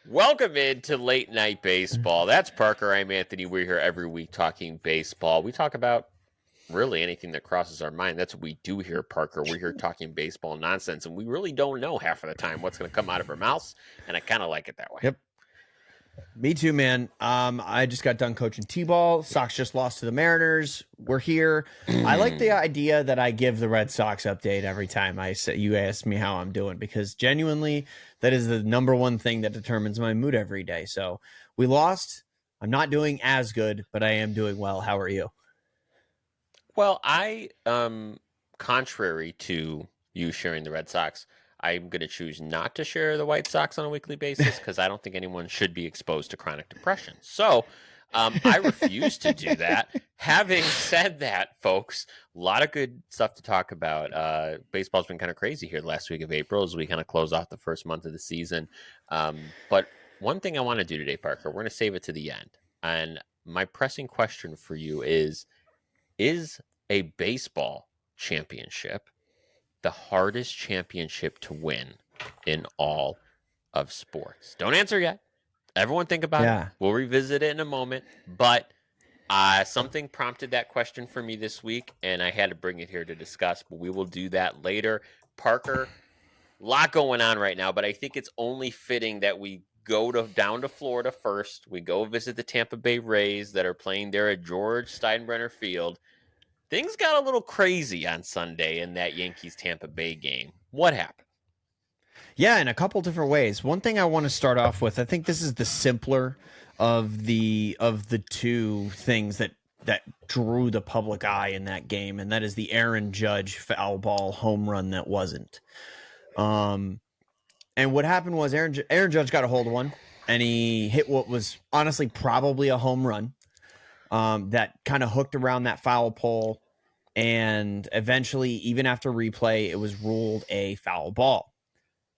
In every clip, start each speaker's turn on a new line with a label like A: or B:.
A: Welcome into Late Night Baseball. That's Parker. I'm Anthony. We're here every week talking baseball. We talk about really anything that crosses our mind. That's what we do here, Parker. We're here talking baseball nonsense, and we really don't know half of the time what's going to come out of our mouths, and I kind of like it that way.
B: Yep. Me too, man. I just got done coaching T-ball. Sox just lost to the Mariners. We're here. I like the idea that I give the Red Sox update every time you ask me how I'm doing, because genuinely that is the number one thing that determines my mood every day. So we lost. I'm not doing as good, but I am doing well. How are you?
A: Well, contrary to you sharing the Red Sox, I'm going to choose not to share the White Sox on a weekly basis because I don't think anyone should be exposed to chronic depression. So I refuse to do that. Having said that, folks, a lot of good stuff to talk about. Baseball's been kind of crazy here the last week of April as we kind of close off the first month of the season. But one thing I want to do today, Parker, we're going to save it to the end. And my pressing question for you is a baseball championship the hardest championship to win in all of sports? Don't answer yet. Everyone think about it. We'll revisit it in a moment. But something prompted that question for me this week, and I had to bring it here to discuss. But we will do that later. Parker, a lot going on right now, but I think it's only fitting that we go down to Florida first. We go visit the Tampa Bay Rays that are playing there at George Steinbrenner Field. Things got a little crazy on Sunday in that Yankees-Tampa Bay game. What happened?
B: Yeah, in a couple different ways. One thing I want to start off with, I think this is the simpler of the two things that drew the public eye in that game, and that is the Aaron Judge foul ball home run that wasn't. And what happened was Aaron Judge got a hold of one, and he hit what was honestly probably a home run. That kind of hooked around that foul pole, and eventually, even after replay, it was ruled a foul ball.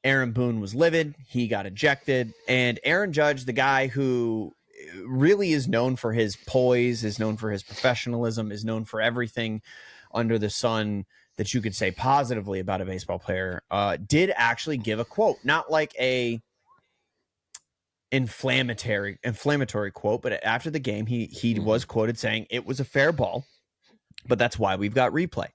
B: Aaron Boone was livid. He got ejected, and Aaron Judge, the guy who really is known for his poise, is known for his professionalism, is known for everything under the sun that you could say positively about a baseball player, did actually give a quote, not like a inflammatory quote, but after the game he was quoted saying it was a fair ball, but that's why we've got replay.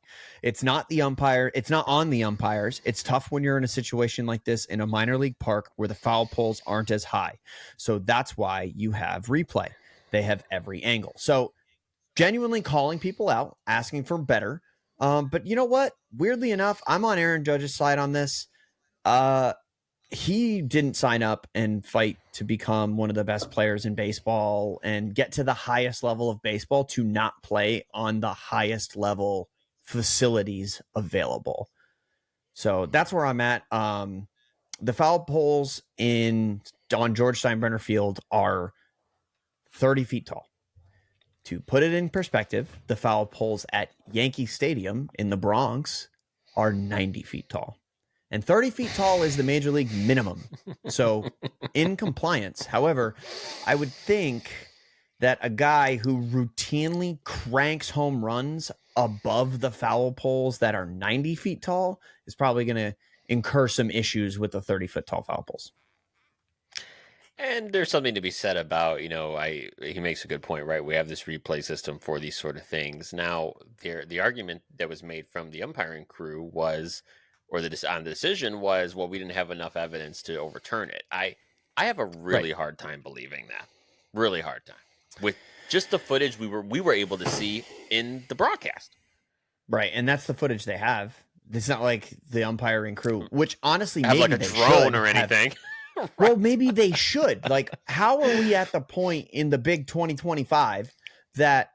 B: It's not on the umpires. It's tough when you're in a situation like this in a minor league park where the foul poles aren't as high, so that's why you have replay. They have every angle, so genuinely calling people out, asking for better. But you know what, weirdly enough, I'm on Aaron Judge's side on this. He didn't sign up and fight to become one of the best players in baseball and get to the highest level of baseball to not play on the highest level facilities available. So that's where I'm at. The foul poles on George Steinbrenner Field are 30 feet tall. To put it in perspective, the foul poles at Yankee Stadium in the Bronx are 90 feet tall. And 30 feet tall is the major league minimum. So in compliance, however, I would think that a guy who routinely cranks home runs above the foul poles that are 90 feet tall is probably going to incur some issues with the 30-foot tall foul poles.
A: And there's something to be said about, he makes a good point, right? We have this replay system for these sort of things. Now, the argument that was made from the umpiring crew was, or the decision was, well, we didn't have enough evidence to overturn it. I have a really hard time believing that. Really hard time with just the footage we were able to see in the broadcast.
B: Right, and that's the footage they have. It's not like the umpiring crew, which honestly
A: have
B: maybe
A: like a drone or anything.
B: Right. Well, maybe they should. Like, how are we at the point in the big 2025 that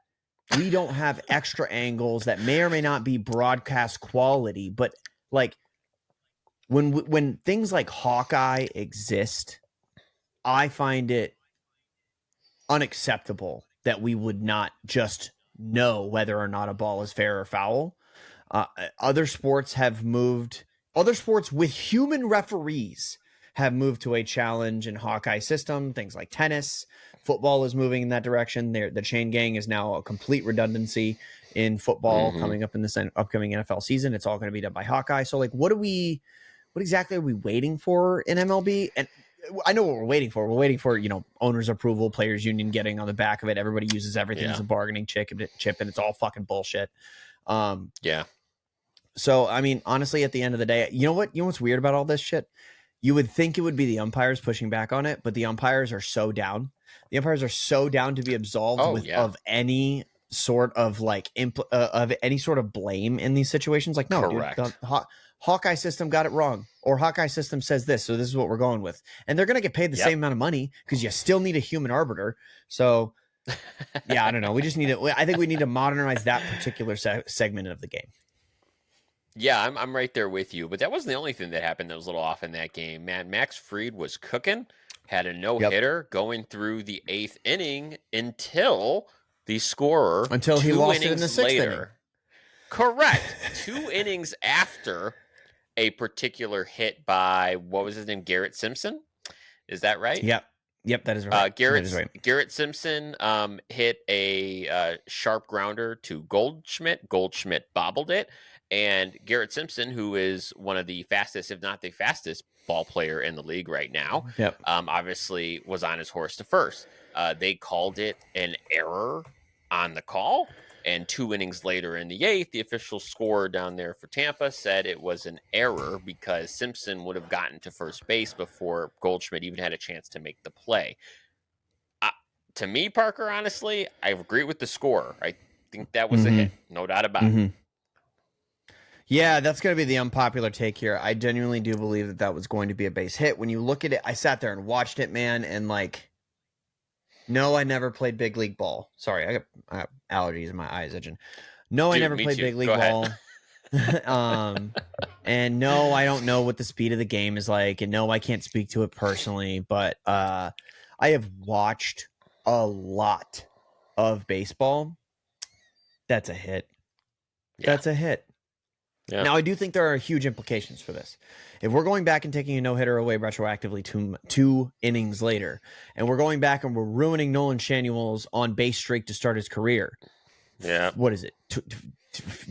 B: we don't have extra angles that may or may not be broadcast quality, but like when things like Hawkeye exist, I find it unacceptable that we would not just know whether or not a ball is fair or foul. Other sports with human referees have moved to a challenge and Hawkeye system. Things like tennis, football is moving in that direction. The chain gang is now a complete redundancy in football coming up in this upcoming NFL season. It's all going to be done by Hawkeye. So like, what exactly are we waiting for in MLB? And I know what we're waiting for. We're waiting for, owners' approval, players' union getting on the back of it. Everybody uses everything as a bargaining chip, and it's all fucking bullshit.
A: Yeah.
B: So, I mean, honestly, at the end of the day, you know what's weird about all this shit? You would think it would be the umpires pushing back on it, but the umpires are so down. The umpires are so down to be absolved of any sort of of any sort of blame in these situations. Like, no,
A: correct.
B: Dude, the Hawkeye system got it wrong, or Hawkeye system says this, so this is what we're going with, and they're gonna get paid the same amount of money because you still need a human arbiter. So, yeah, I don't know. We just need I think we need to modernize that particular segment of the game.
A: Yeah, I'm right there with you. But that wasn't the only thing that happened that was a little off in that game. Man, Max Fried was cooking, had a no-hitter going through the 8th inning until the scorer
B: he lost it in the 6th inning.
A: Correct. 2 innings after a particular hit by, what was his name, Garrett Simpson? Is that right?
B: Yep, that is right.
A: Garrett Simpson hit a sharp grounder to Goldschmidt. Goldschmidt bobbled it. And Garrett Simpson, who is one of the fastest, if not the fastest, ball player in the league right now, obviously was on his horse to first. They called it an error on the call. And 2 innings later in the 8th, the official scorer down there for Tampa said it was an error because Simpson would have gotten to first base before Goldschmidt even had a chance to make the play. To me, Parker, honestly, I agree with the scorer. I think that was a hit. No doubt about it.
B: Yeah, that's going to be the unpopular take here. I genuinely do believe that was going to be a base hit. When you look at it, I sat there and watched it, man, and no, I never played big league ball. Sorry, I got allergies in my eyes itching. No, I never played big league ball. And no, I don't know what the speed of the game is like, and no, I can't speak to it personally, but I have watched a lot of baseball. That's a hit. Yeah. That's a hit. Yeah. Now, I do think there are huge implications for this. If we're going back and taking a no-hitter away retroactively two innings later, and we're going back and we're ruining Nolan Schanuel's on-base streak to start his career.
A: Yeah.
B: What is it?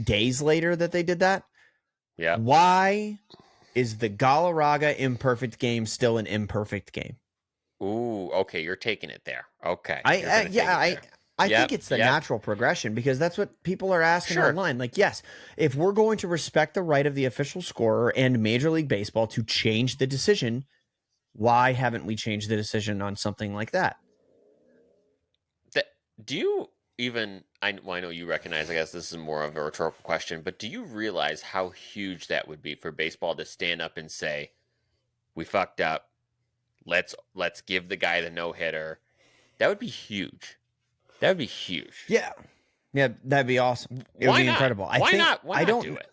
B: Days later that they did that?
A: Yeah.
B: Why is the Galarraga imperfect game still an imperfect game?
A: Ooh, okay, you're taking it there. Okay.
B: I think it's the natural progression because that's what people are asking online. Like, yes, if we're going to respect the right of the official scorer and Major League Baseball to change the decision, why haven't we changed the decision on something like that?
A: Do you even, I know you recognize, I guess this is more of a rhetorical question, but do you realize how huge that would be for baseball to stand up and say, we fucked up, let's give the guy the no-hitter? That would be huge. That would be huge.
B: Yeah, that'd be awesome. It would be incredible.
A: Why not do it?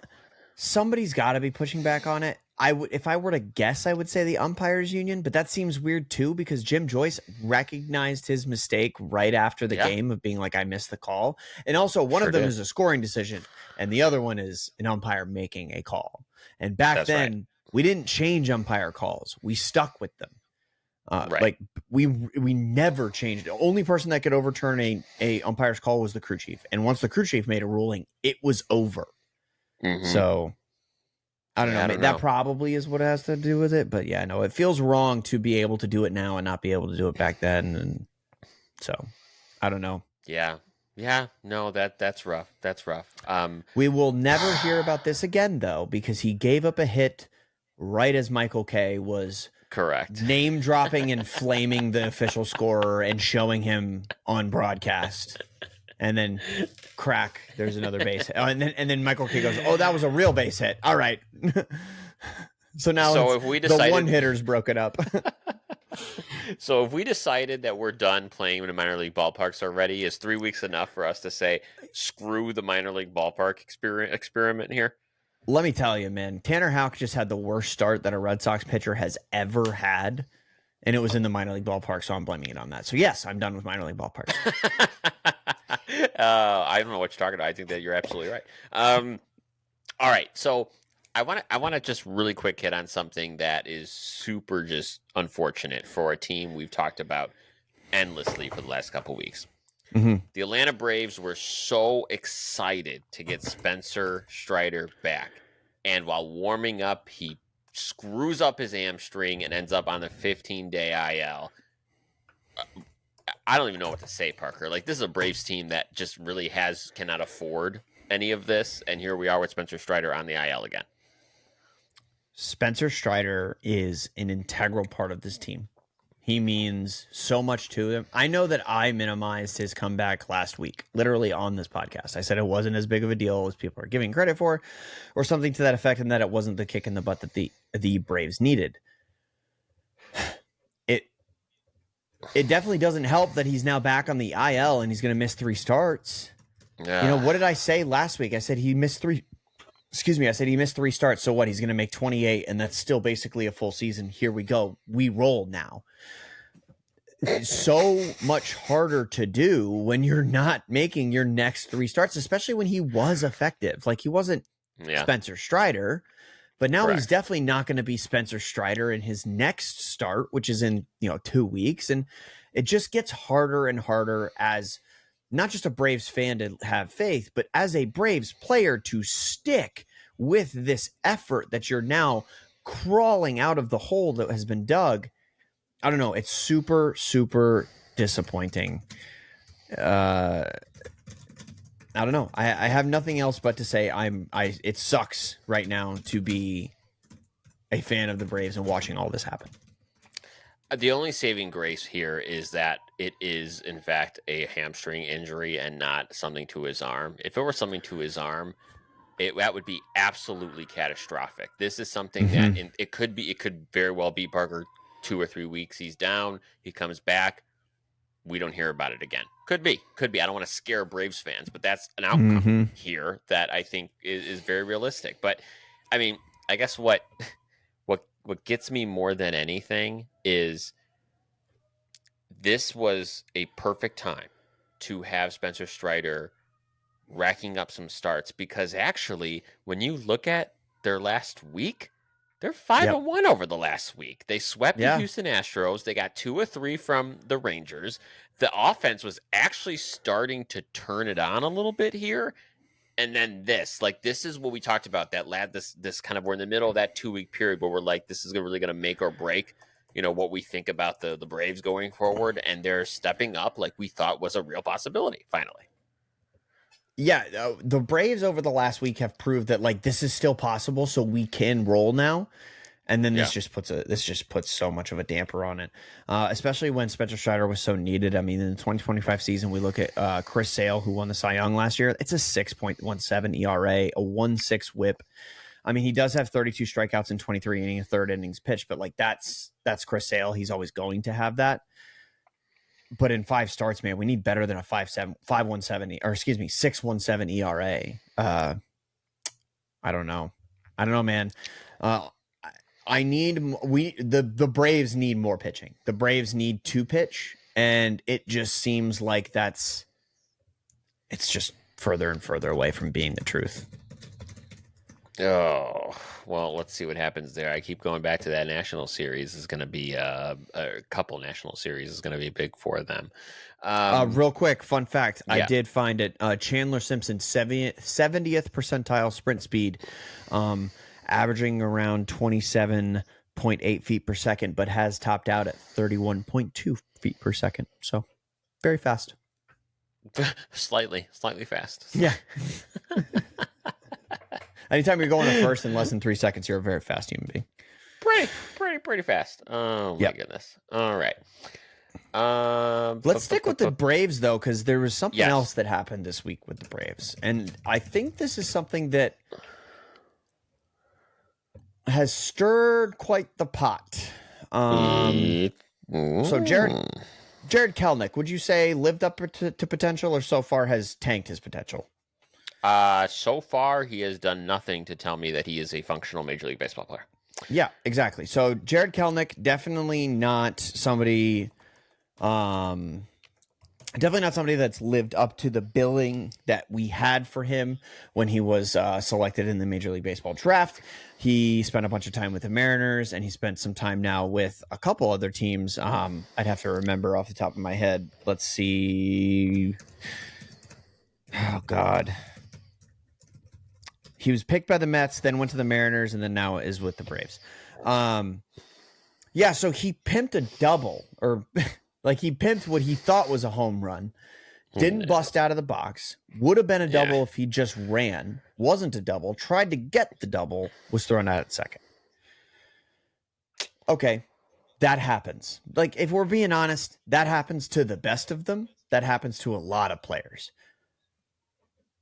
B: Somebody's got to be pushing back on it. If I were to guess, I would say the umpires union, but that seems weird too because Jim Joyce recognized his mistake right after the game of being like, I missed the call. And also one of them is a scoring decision and the other one is an umpire making a call. And back then we didn't change umpire calls. We stuck with them. Like we never changed. The only person that could overturn a umpire's call was the crew chief. And once the crew chief made a ruling, it was over. So I don't know. That probably is what it has to do with it. But yeah, no, it feels wrong to be able to do it now and not be able to do it back then. And so I don't know.
A: Yeah. Yeah. No, that's rough. That's rough.
B: We will never hear about this again though, because he gave up a hit right as Michael Kay was
A: correct
B: name dropping and flaming the official scorer and showing him on broadcast. And then crack, there's another base hit. And then Michael Kay goes, oh, that was a real base hit. All right. So now
A: if we decided,
B: the one hitters broke it up.
A: So if we decided that we're done playing in the minor league ballparks already, is 3 weeks enough for us to say, screw the minor league ballpark experiment here?
B: Let me tell you, man, Tanner Houck just had the worst start that a Red Sox pitcher has ever had. And it was in the minor league ballpark, so I'm blaming it on that. So yes, I'm done with minor league ballparks.
A: I don't know what you're talking about. I think that you're absolutely right. All right, so I want to just really quick hit on something that is super just unfortunate for a team we've talked about endlessly for the last couple of weeks. The Atlanta Braves were so excited to get Spencer Strider back, and while warming up, he screws up his hamstring and ends up on the 15-day IL. I don't even know what to say, Parker. Like, this is a Braves team that just really cannot afford any of this, and here we are with Spencer Strider on the IL again.
B: Spencer Strider is an integral part of this team. He means so much to them. I know that I minimized his comeback last week, literally on this podcast. I said it wasn't as big of a deal as people are giving credit for, or something to that effect, and that it wasn't the kick in the butt that the Braves needed. It definitely doesn't help that he's now back on the IL and he's going to miss 3 starts.
A: Yeah.
B: You know, what did I say last week? I said he missed 3. Excuse me. I said he missed 3 starts. So what? He's going to make 28, and that's still basically a full season. Here we go. We roll now. It's so much harder to do when you're not making your next 3 starts, especially when he was effective. Like, he wasn't Spencer Strider, but now he's definitely not going to be Spencer Strider in his next start, which is in 2 weeks. And it just gets harder and harder as not just a Braves fan to have faith, but as a Braves player to stick with this effort that you're now crawling out of the hole that has been dug. I don't know. It's super, super disappointing. I don't know. I have nothing else but to say it sucks right now to be a fan of the Braves and watching all this happen.
A: The only saving grace here is that it is, in fact, a hamstring injury and not something to his arm. If it were something to his arm, that would be absolutely catastrophic. This is something that it could very well be, Parker, 2 or 3 weeks. He's down. He comes back. We don't hear about it again. Could be. I don't want to scare Braves fans, but that's an outcome here that I think is very realistic. But I mean, I guess what gets me more than anything is this was a perfect time to have Spencer Strider racking up some starts, because actually, when you look at their last week, they're 5-1 over the last week. They swept the Houston Astros. They got 2 or 3 from the Rangers. The offense was actually starting to turn it on a little bit here. And then this is what we talked about, this kind of, we're in the middle of that 2-week period where we're like, this is really going to make or break, what we think about the Braves going forward. And they're stepping up like we thought was a real possibility finally.
B: Yeah, the Braves over the last week have proved that this is still possible, so we can roll now. And then this just puts so much of a damper on it, especially when Spencer Strider was so needed. I mean, in the 2025 season, we look at Chris Sale, who won the Cy Young last year. It's a 6.17 ERA, a 1.6 WHIP. I mean, he does have 32 strikeouts in 23 innings, 3rd innings pitched, but that's Chris Sale. He's always going to have that. But in 5 starts, man, we need better than a 6.17 ERA. I don't know, man. The Braves need more pitching. The Braves need to pitch, and it just seems like it's just further and further away from being the truth.
A: Oh, well, let's see what happens there. I keep going back to that national series. Is going to be a couple national series is going to be big for them.
B: Real quick, fun fact. I did find it. Chandler Simpson, 70th percentile sprint speed, averaging around 27.8 feet per second, but has topped out at 31.2 feet per second. So very fast.
A: Slightly fast.
B: Yeah. Anytime you're going to first in less than 3 seconds, you're a very fast human being.
A: Pretty fast. Oh my goodness. All right.
B: Let's stick with the Braves though, because there was something else that happened this week with the Braves, and I think this is something that has stirred quite the pot. So Jared Kelenic, would you say lived up to potential, or so far has tanked his potential?
A: So far, he has done nothing to tell me that he is a functional Major League Baseball player.
B: Yeah, exactly. So Jared Kelenic, definitely not somebody that's lived up to the billing that we had for him when he was selected in the Major League Baseball draft. He spent a bunch of time with the Mariners, and he spent some time now with a couple other teams. I'd have to remember off the top of my head. Let's see. Oh, God. He was picked by the Mets, then went to the Mariners, and then now is with the Braves. Yeah, so he pimped a double, or like he pimped what he thought was a home run, didn't bust out of the box, would have been a double if he just ran, wasn't a double, tried to get the double, was thrown out at second. Okay, that happens. Like, if we're being honest, that happens to the best of them. That happens to a lot of players.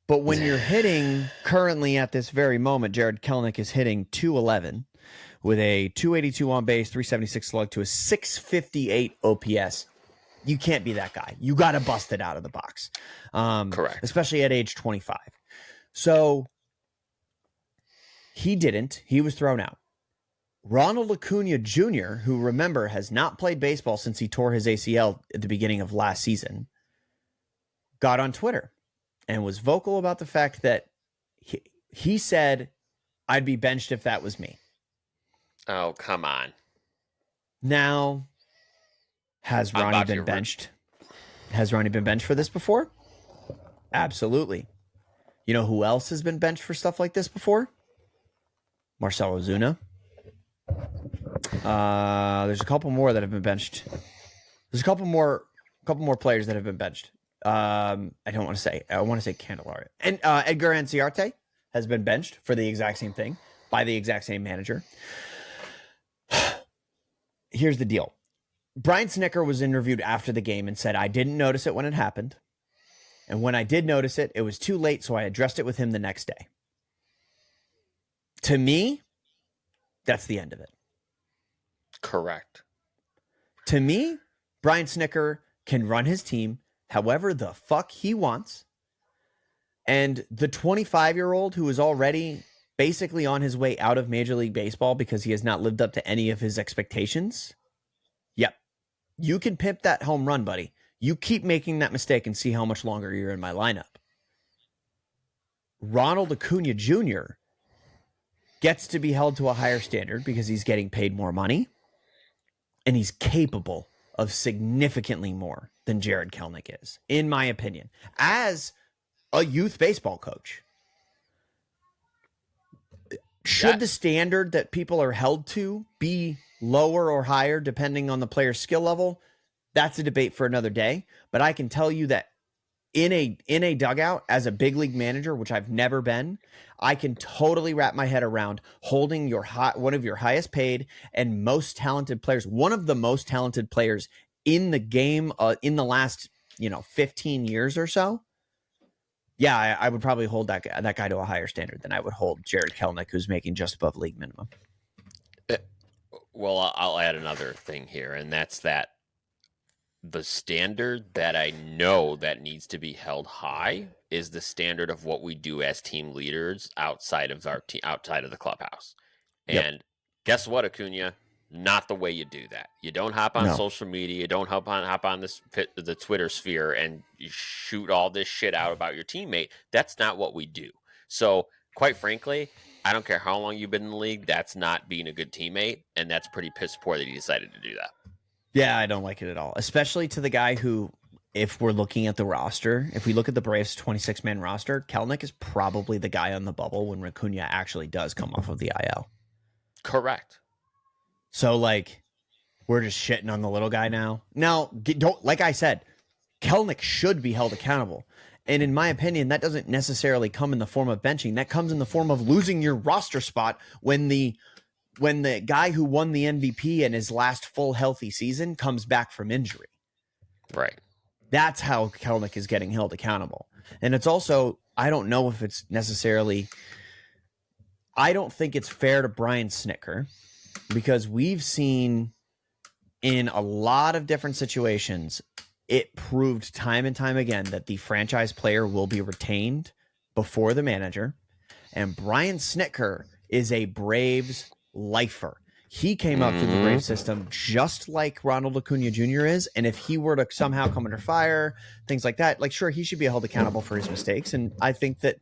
B: But when you're hitting currently at this very moment, Jared Kelenic is hitting 211 with a 282 on base, 376 slug to a 658 OPS. You can't be that guy. You got to bust it out of the box.
A: Correct.
B: Especially at age 25. So he didn't. He was thrown out. Ronald Acuna Jr., who, remember, has not played baseball since he tore his ACL at the beginning of last season, got on Twitter and was vocal about the fact that he said, I'd be benched if that was me.
A: Oh, come on.
B: Now, has Ronnie been benched? Has Ronnie been benched for this before? Absolutely. You know who else has been benched for stuff like this before? Marcell Ozuna. There's a couple more that have been benched. There's a couple more players that have been benched. I don't want to say. I want to say Candelario. And Edgar Anciarte has been benched for the exact same thing by the exact same manager. Here's the deal. Brian Snitker was interviewed after the game and said, I didn't notice it when it happened. And when I did notice it, it was too late, so I addressed it with him the next day. To me, that's the end of it.
A: Correct.
B: To me, Brian Snitker can run his team however the fuck he wants. And the 25-year-old who is already basically on his way out of Major League Baseball because he has not lived up to any of his expectations. Yep. You can pimp that home run, buddy. You keep making that mistake and see how much longer you're in my lineup. Ronald Acuna Jr. gets to be held to a higher standard because he's getting paid more money and he's capable of significantly more than Jared Kelenic is, in my opinion, as a youth baseball coach. Should the standard that people are held to be lower or higher depending on the player's skill level? That's a debate for another day. But I can tell you that in a dugout as a big league manager, which I've never been, I can totally wrap my head around holding one of your highest paid and most talented players, one of the most talented players in the game in the last 15 years or so. Yeah, I would probably hold that guy to a higher standard than I would hold Jared Kelenic, who's making just above league minimum.
A: Well, I'll add another thing here, and that's that the standard that I know that needs to be held high is the standard of what we do as team leaders outside of our outside of the clubhouse.
B: Yep.
A: And guess what, Acuna? Not the way you do that. You don't hop on social media. You don't hop on the Twitter sphere and you shoot all this shit out about your teammate. That's not what we do. So, quite frankly, I don't care how long you've been in the league. That's not being a good teammate, and that's pretty piss poor that he decided to do that.
B: Yeah, I don't like it at all, especially to the guy who, if we're looking at the roster, if we look at the Braves 26-man roster, Kelenic is probably the guy on the bubble when Acuna actually does come off of the IL.
A: Correct.
B: So, we're just shitting on the little guy now. Now, like I said, Kelenic should be held accountable. And in my opinion, that doesn't necessarily come in the form of benching. That comes in the form of losing your roster spot when the guy who won the MVP in his last full healthy season comes back from injury.
A: Right.
B: That's how Kelenic is getting held accountable. And it's also, I don't know if it's necessarily, I don't think it's fair to Brian Snitker, because we've seen in a lot of different situations, it proved time and time again that the franchise player will be retained before the manager. And Brian Snitker is a Braves lifer. He came up through the Braves system just like Ronald Acuna Jr. is. And if he were to somehow come under fire, things like that, sure, he should be held accountable for his mistakes. And I think that,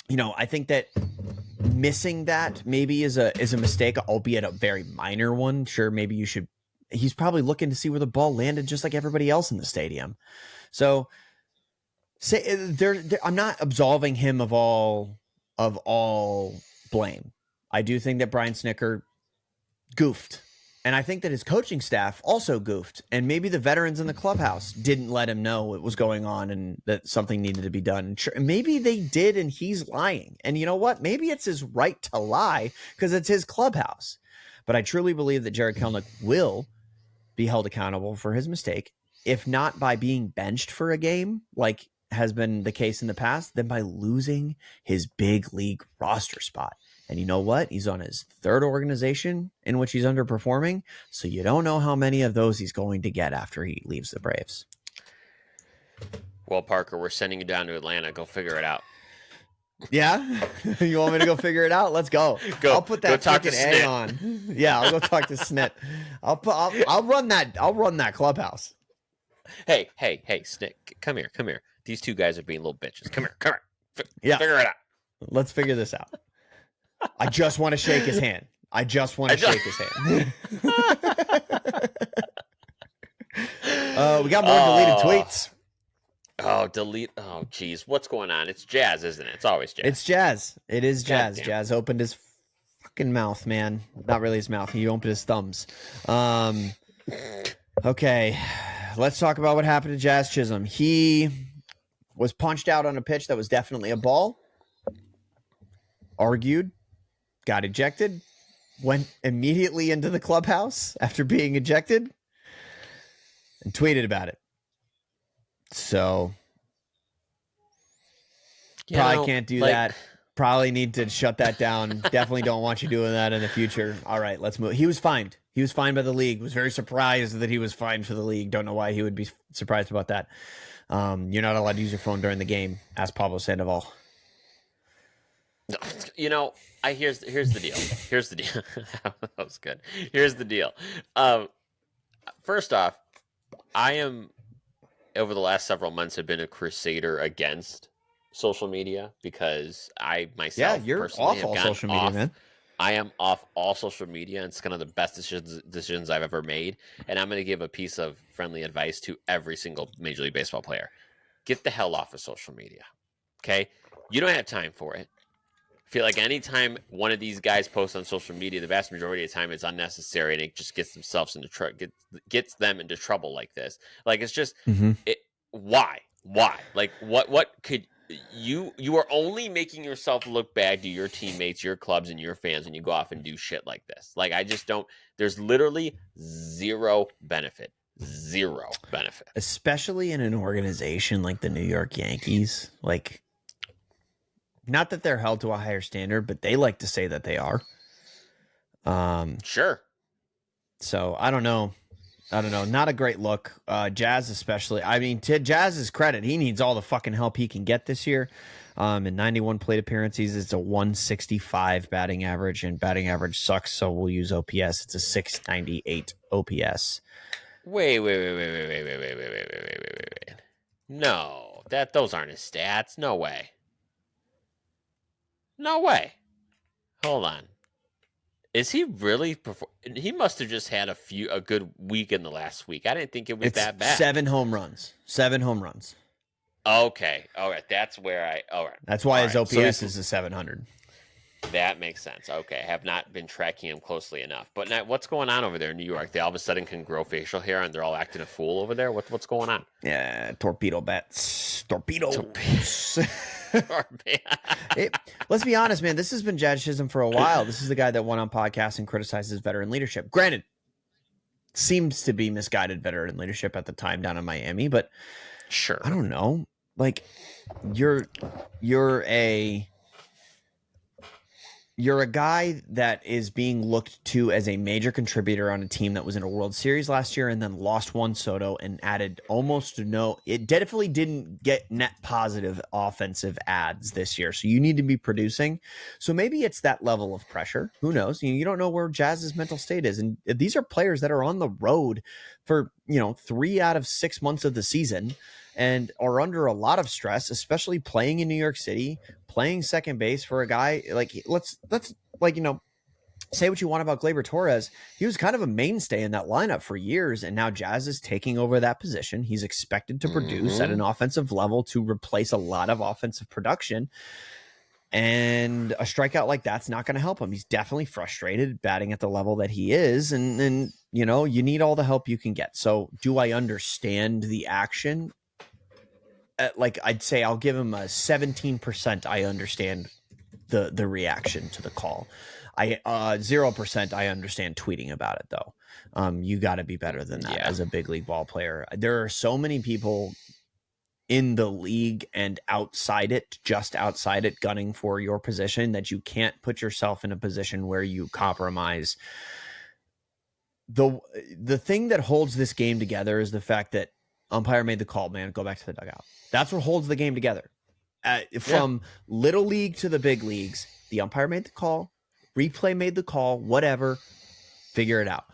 B: I think that missing that maybe is a mistake, albeit a very minor one. Sure, maybe you should. He's probably looking to see where the ball landed, just like everybody else in the stadium. So, I'm not absolving him of all blame. I do think that Brian Snitker goofed. And I think that his coaching staff also goofed. And maybe the veterans in the clubhouse didn't let him know what was going on and that something needed to be done. And maybe they did, and he's lying. And you know what? Maybe it's his right to lie because it's his clubhouse. But I truly believe that Jared Kelenic will be held accountable for his mistake, if not by being benched for a game, like has been the case in the past, then by losing his big league roster spot. And you know what? He's on his third organization in which he's underperforming. So you don't know how many of those he's going to get after he leaves the Braves.
A: Well, Parker, we're sending you down to Atlanta. Go figure it out.
B: Yeah? You want me to go figure it out? Let's go. I'll put that fucking egg on. Yeah, I'll go talk to Snit. I'll run that clubhouse.
A: Hey, Snit, come here. These two guys are being little bitches. Come here. Figure it out.
B: Let's figure this out. I just want to shake his hand. Shake his hand. We got more deleted tweets.
A: Oh, geez. What's going on? It's Jazz, isn't it? It's always Jazz.
B: It's Jazz. It is Jazz.
A: Goddamn.
B: Jazz opened his fucking mouth, man. Not really his mouth. He opened his thumbs. Okay. Let's talk about what happened to Jazz Chisholm. He was punched out on a pitch that was definitely a ball. Argued. Got ejected. Went immediately into the clubhouse after being ejected. And tweeted about it. So probably can't do that. Probably need to shut that down. Definitely don't want you doing that in the future. All right, let's move. He was fined. He was fined by the league. Was very surprised that he was fined for the league. Don't know why he would be surprised about that. You're not allowed to use your phone during the game. Ask Pablo Sandoval.
A: You know, here's the deal. That was good. Here's the deal. First off, I am, over the last several months, have been a crusader against social media because I myself
B: you're off all social media, man.
A: I am off all social media, and it's kind of the best decisions I've ever made. And I'm going to give a piece of friendly advice to every single Major League Baseball player. Get the hell off of social media, okay? You don't have time for it. I feel like anytime one of these guys posts on social media, the vast majority of the time it's unnecessary, and it just gets themselves into gets them into trouble like this. Like, it's just why? Like, what could you are only making yourself look bad to your teammates, your clubs, and your fans when you go off and do shit like this. Like, I just don't. There's literally zero benefit.
B: Especially in an organization like the New York Yankees. Like, not that they're held to a higher standard, but they like to say that they are.
A: Sure.
B: So I don't know. Not a great look. Jazz especially. I mean, to Jazz's credit, he needs all the fucking help he can get this year. In 91 plate appearances, it's a 165 batting average, and batting average sucks, so we'll use OPS. It's a 698 OPS.
A: Wait. No, those aren't his stats. No way. Hold on. Is he really he must have just had a good week in the last week. I didn't think it was that bad.
B: 7 home runs.
A: Okay. All right. That's where all right.
B: That's why his OPS is a 700.
A: That makes sense. Okay. I have not been tracking him closely enough. But now, what's going on over there in New York? They all of a sudden can grow facial hair and they're all acting a fool over there? What's going on?
B: Yeah, torpedo bats. Torpedoes. Let's be honest, man. This has been Jazz Chisholm for a while. This is the guy that went on podcasts and criticizes veteran leadership. Granted, seems to be misguided veteran leadership at the time down in Miami, but
A: sure.
B: I don't know. Like, you're a guy that is being looked to as a major contributor on a team that was in a World Series last year and then lost Juan Soto and added almost no. It definitely didn't get net positive offensive ads this year. So you need to be producing. So maybe it's that level of pressure. Who knows? You don't know where Jazz's mental state is. And these are players that are on the road for, 3 out of 6 months of the season and are under a lot of stress, especially playing in New York City, playing second base for a guy like, let's say what you want about Gleyber Torres. He was kind of a mainstay in that lineup for years, and now Jazz is taking over that position. He's expected to produce at an offensive level to replace a lot of offensive production. And a strikeout like that's not going to help him. He's definitely frustrated batting at the level that he is. And, you know, you need all the help you can get. So do I understand the action? Like I'd say I'll give him a 17%. I understand the reaction to the call. 0% I understand tweeting about it though. You got to be better than that as a big league ball player. There are so many people in the league and outside it, just outside it, gunning for your position, that you can't put yourself in a position where you compromise. The thing that holds this game together is the fact that umpire made the call, man, go back to the dugout. That's what holds the game together. From little league to the big leagues, the umpire made the call, replay made the call, whatever, figure it out.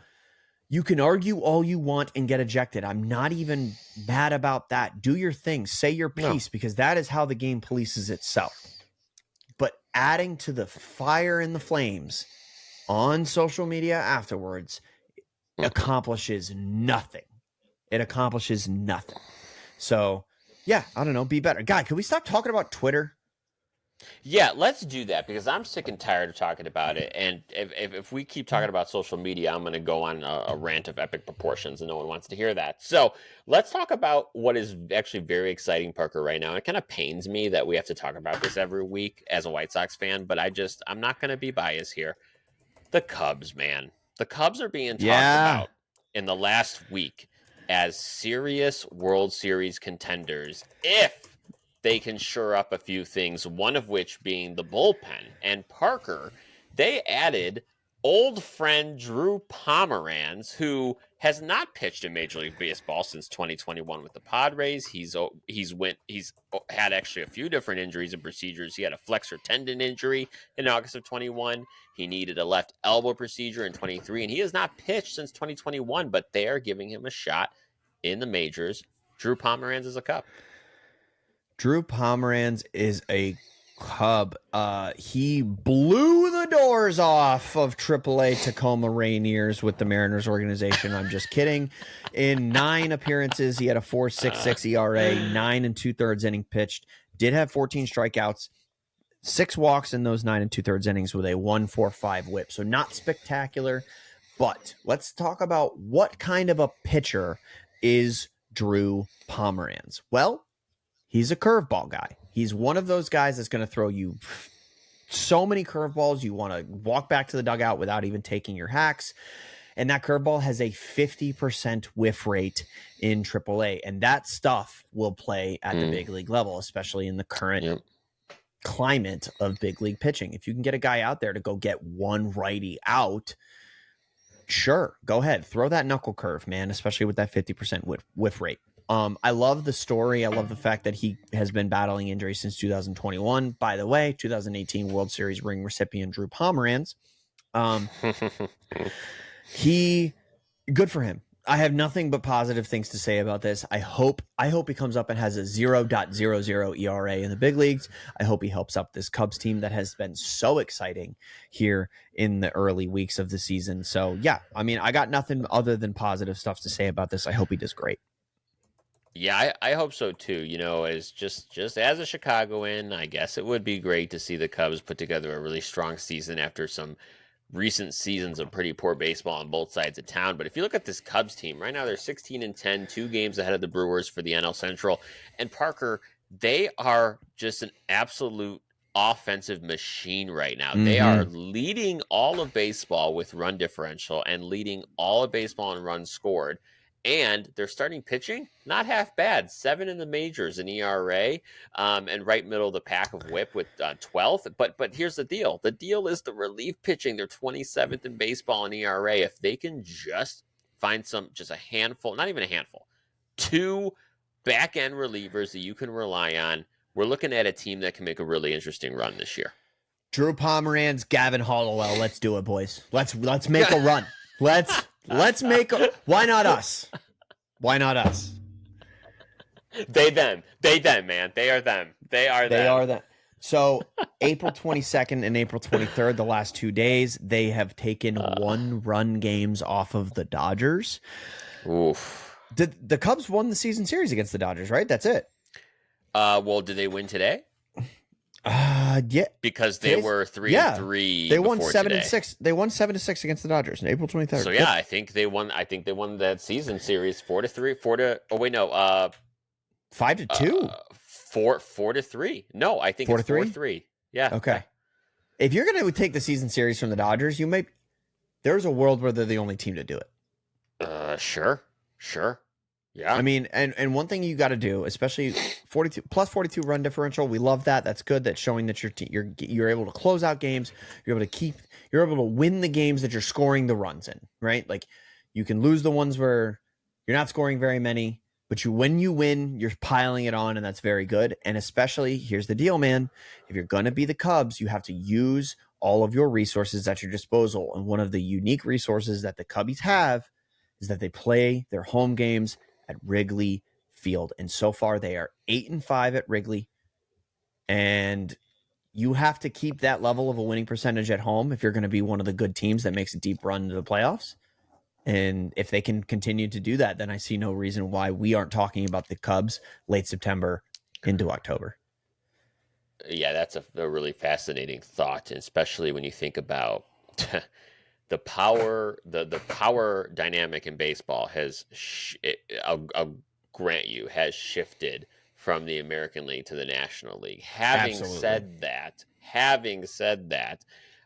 B: You can argue all you want and get ejected. I'm not even mad about that. Do your thing. Say your piece, because that is how the game polices itself. But adding to the fire and the flames on social media afterwards accomplishes nothing. It accomplishes nothing. So, yeah, I don't know. Be better. Guy, can we stop talking about Twitter?
A: Yeah, let's do that, because I'm sick and tired of talking about it. And if we keep talking about social media, I'm going to go on a rant of epic proportions, and no one wants to hear that. So let's talk about what is actually very exciting, Parker, right now. It kind of pains me that we have to talk about this every week as a White Sox fan, but I'm not going to be biased here. The Cubs, man. The Cubs are being talked about in the last week as serious World Series contenders if they can shore up a few things, one of which being the bullpen. And Parker, they added old friend Drew Pomeranz, who has not pitched in Major League Baseball since 2021 with the Padres. He's had actually a few different injuries and procedures. He had a flexor tendon injury in August of 21. He needed a left elbow procedure in 23, and he has not pitched since 2021, but they are giving him a shot in the majors. Drew Pomeranz is a Cub.
B: Drew Pomeranz is a Cub. He blew the doors off of AAA Tacoma Rainiers with the Mariners organization. I'm just kidding. In 9 appearances, he had a 4.66 ERA, 9 2/3 inning pitched, did have 14 strikeouts, 6 walks in those 9 2/3 innings with a 1.45 whip. So not spectacular, but let's talk about what kind of a pitcher is Drew Pomeranz. Well, he's a curveball guy. He's one of those guys that's going to throw you so many curveballs. You want to walk back to the dugout without even taking your hacks. And that curveball has a 50% whiff rate in AAA. And that stuff will play at the big league level, especially in the current climate of big league pitching. If you can get a guy out there to go get one righty out, sure, go ahead. Throw that knuckle curve, man, especially with that 50% whiff rate. I love the story. I love the fact that he has been battling injury since 2021. By the way, 2018 World Series ring recipient Drew Pomeranz. Good for him. I have nothing but positive things to say about this. I hope he comes up and has a 0.00 ERA in the big leagues. I hope he helps up this Cubs team that has been so exciting here in the early weeks of the season. So yeah, I mean, I got nothing other than positive stuff to say about this. I hope he does great.
A: Yeah, I hope so too. You know, as just as a Chicagoan, I guess it would be great to see the Cubs put together a really strong season after some recent seasons of pretty poor baseball on both sides of town. But if you look at this Cubs team right now, they're 16-10, 2 games ahead of the Brewers for the NL Central. And Parker, they are just an absolute offensive machine right now. They are leading all of baseball with run differential and leading all of baseball in runs scored. And their starting pitching, not half bad. 7 in the majors in ERA, and right middle of the pack of WHIP with 12th. But here's the deal. The deal is the relief pitching. They're 27th in baseball in ERA. If they can just find just a handful, not even a handful, 2 back-end relievers that you can rely on, we're looking at a team that can make a really interesting run this year.
B: Drew Pomeranz, Gavin Hollowell. Let's do it, boys. Let's make a run. Let's make a. Why not us? Why not us?
A: They them, man. They are them. They are them.
B: So April 22nd and April 23rd, the last 2 days, they have taken 1-run games off of the Dodgers.
A: Oof.
B: The Cubs won the season series against the Dodgers, right? That's it.
A: Well, did they win today?
B: Yeah,
A: because they
B: today's
A: were 3 and
B: yeah.
A: 3
B: They won
A: before today.
B: 7-6. They won 7-6 against the Dodgers on April 23rd.
A: So yeah,
B: Yep.
A: I think they won. I think they won that season series 4-3. 4 to. Oh wait, no.
B: 5-2.
A: 4-3. No, I think
B: Four
A: it's
B: to three.
A: 4-3. Yeah, yeah.
B: Okay. If you're going to take the season series from the Dodgers, you may. There's a world where they're the only team to do it.
A: Sure, sure. Yeah.
B: I mean, and one thing you got to do, especially 42 plus 42 run differential, we love that. That's good. That's showing that you're able to close out games. You're able to win the games that you're scoring the runs in, right? Like you can lose the ones where you're not scoring very many, but when you win, you're piling it on, and that's very good. And especially, here's the deal, man. If you're gonna be the Cubs, you have to use all of your resources at your disposal. And one of the unique resources that the Cubbies have is that they play their home games at Wrigley Field. And so far they are 8-5 at Wrigley. And you have to keep that level of a winning percentage at home if you're going to be one of the good teams that makes a deep run into the playoffs. And if they can continue to do that, then I see no reason why we aren't talking about the Cubs late September into October.
A: Yeah, that's a really fascinating thought, especially when you think about the power dynamic in baseball I'll grant you, has shifted from the American League to the National League. Having said that,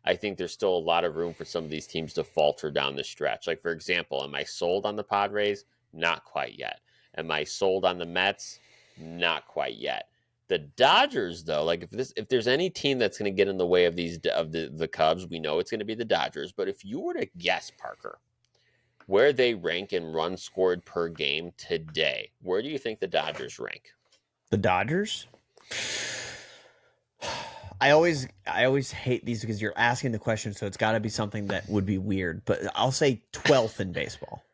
A: I think there's still a lot of room for some of these teams to falter down the stretch. Like, for example, am I sold on the Padres? Not quite yet. Am I sold on the Mets? Not quite yet. The Dodgers, though, like if there's any team that's going to get in the way of the Cubs, we know it's going to be the Dodgers. But if you were to guess, Parker, where they rank in runs scored per game today, where do you think the Dodgers rank?
B: The Dodgers? I always hate these because you're asking the question, so it's got to be something that would be weird. But I'll say 12th in baseball.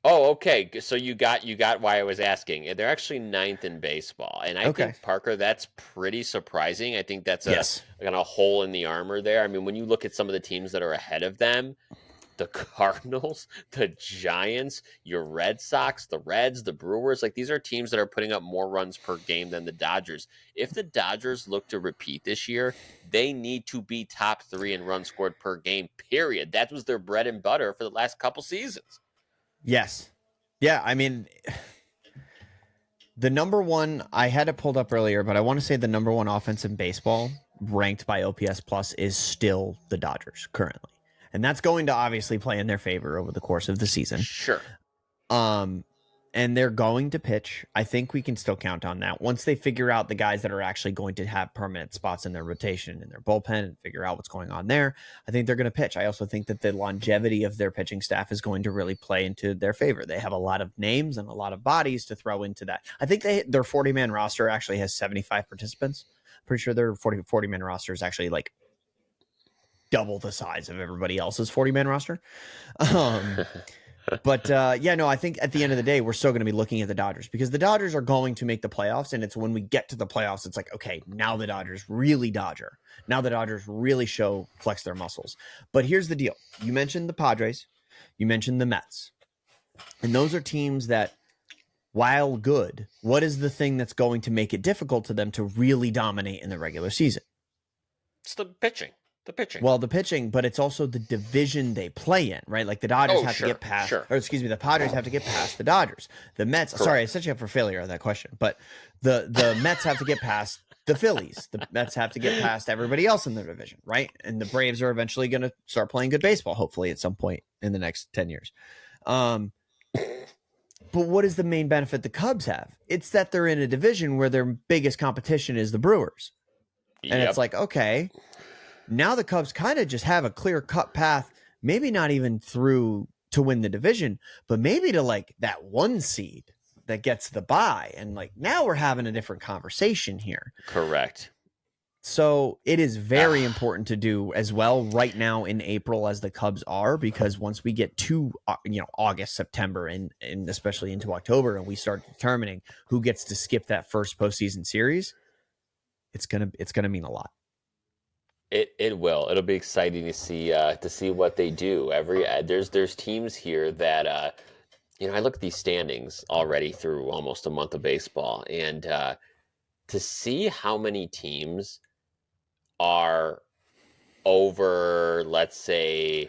A: Oh, okay. So you got why I was asking. They're actually 9th in baseball, and I think, Parker, that's pretty surprising. I think that's a kind of hole in the armor there. I mean, when you look at some of the teams that are ahead of them, the Cardinals, the Giants, your Red Sox, the Reds, the Brewers, like these are teams that are putting up more runs per game than the Dodgers. If the Dodgers look to repeat this year, they need to be top 3 in runs scored per game, period. That was their bread and butter for the last couple seasons.
B: Yes. Yeah, I mean, the number one, I had it pulled up earlier, but I want to say the number one offense in baseball ranked by OPS Plus is still the Dodgers currently. And that's going to obviously play in their favor over the course of the season.
A: Sure.
B: And they're going to pitch. I think we can still count on that. Once they figure out the guys that are actually going to have permanent spots in their rotation and their bullpen and figure out what's going on there, I think they're going to pitch. I also think that the longevity of their pitching staff is going to really play into their favor. They have a lot of names and a lot of bodies to throw into that. I think their 40-man roster actually has 75 participants. Pretty sure their 40-man roster is actually like double the size of everybody else's 40-man roster. But yeah, no, I think at the end of the day, we're still going to be looking at the Dodgers because the Dodgers are going to make the playoffs. And it's when we get to the playoffs, it's like, okay, now the Dodgers really Dodger. Now the Dodgers really flex their muscles. But here's the deal. You mentioned the Padres. You mentioned the Mets. And those are teams that, while good, what is the thing that's going to make it difficult to them to really dominate in the regular season?
A: It's the pitching.
B: Well, the pitching, but it's also the division they play in, right? Like the Dodgers have to get past, or excuse me, the Padres have to get past the Dodgers. The Mets, sorry, I set you up for failure on that question, but the Mets have to get past the Phillies. The Mets have to get past everybody else in their division, right? And the Braves are eventually going to start playing good baseball, hopefully at some point in the next 10 years. But what is the main benefit the Cubs have? It's that they're in a division where their biggest competition is the Brewers. And it's like, okay, now the Cubs kind of just have a clear-cut path, maybe not even through to win the division, but maybe to like that 1 seed that gets the bye. And like now we're having a different conversation here.
A: Correct.
B: So it is very important to do as well right now in April as the Cubs are, because once we get to August, September, and especially into October, and we start determining who gets to skip that first postseason series, it's gonna mean a lot.
A: It will. It'll be exciting to see what they do. There's teams here that I look at these standings already through almost a month of baseball, and to see how many teams are over, let's say,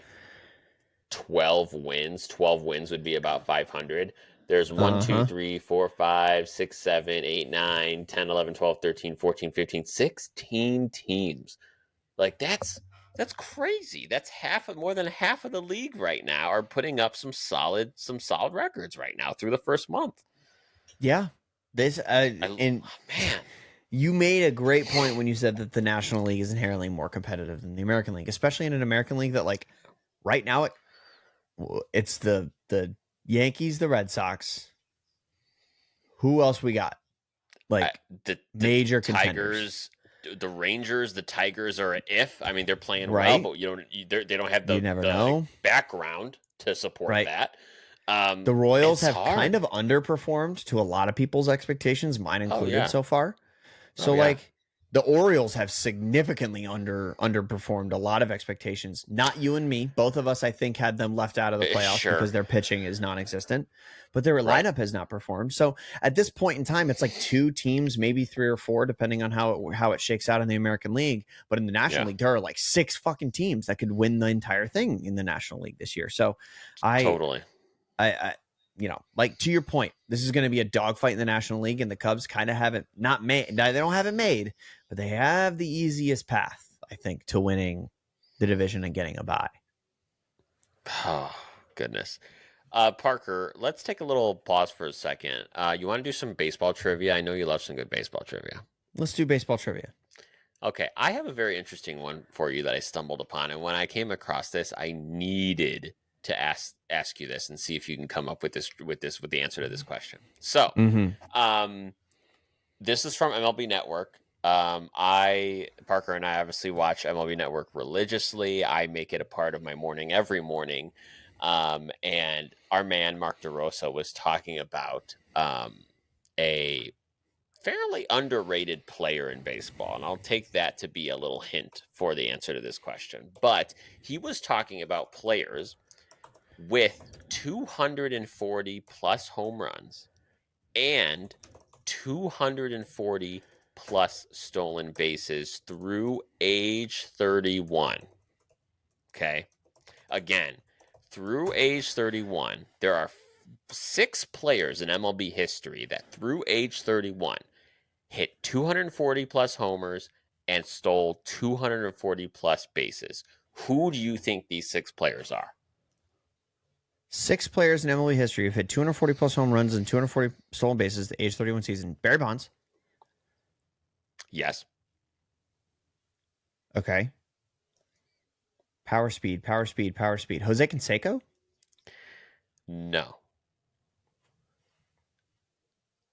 A: 12 wins. 12 wins would be about 500. There's 1, 2,
B: Uh-huh.
A: 3, 4, 5, 6, 7, 8, 9, 10, 11, 12, 13, 14, 15, 16 teams. Like that's crazy. That's more than half of the league right now are putting up some solid records right now through the first month.
B: Yeah. This and
A: Man,
B: you made a great point when you said that the National League is inherently more competitive than the American League, especially in an American League that, like, right now it's the Yankees, the Red Sox. Who else we got? Like
A: the
B: major
A: Tigers,
B: contenders.
A: the Rangers, the Tigers are an if. I mean, they're playing well,
B: Right?
A: but they don't have
B: You
A: the
B: never know.
A: background to support
B: Right.
A: that.
B: The Royals
A: It's
B: have kind
A: hard.
B: of underperformed to a lot of people's expectations, mine
A: Oh
B: included
A: yeah.
B: so far.
A: Oh
B: So
A: yeah.
B: like the Orioles have significantly underperformed a lot of expectations. Not you and me. Both of us, I think, had them left out of the playoffs
A: Sure.
B: because their pitching is non-existent, but their
A: Right.
B: lineup has not performed. So at this point in time, it's like two teams, maybe three or four, depending on how it shakes out in the American League. But in the National
A: Yeah.
B: League, there are like 6 fucking teams that could win the entire thing in the National League this year. So I
A: Totally.
B: like, to your point, this is going to be a dogfight in the National League, and the Cubs kind of have it not made. They don't have it made, but they have the easiest path, I think, to winning the division and getting a bye.
A: Oh, goodness. Parker, let's take a little pause for a second. You want to do some baseball trivia? I know you love some good baseball trivia.
B: Let's do baseball trivia.
A: Okay, I have a very interesting one for you that I stumbled upon, and when I came across this, I needed to ask you this and see if you can come up with the answer to this question. So, um, this is from MLB Network. Parker and I obviously watch MLB Network religiously. I make it a part of my morning every morning. And our man Mark DeRosa was talking about a fairly underrated player in baseball, and I'll take that to be a little hint for the answer to this question. But he was talking about players with 240 plus home runs and 240 plus stolen bases through age 31. Okay. Again, through age 31, there are 6 players in MLB history that through age 31 hit 240 plus homers and stole 240 plus bases. Who do you think these 6 players are?
B: 6 players in MLB history have hit 240 plus home runs and 240 stolen bases the age 31 season. Barry Bonds.
A: Yes.
B: Okay. Power speed. Jose Canseco?
A: No.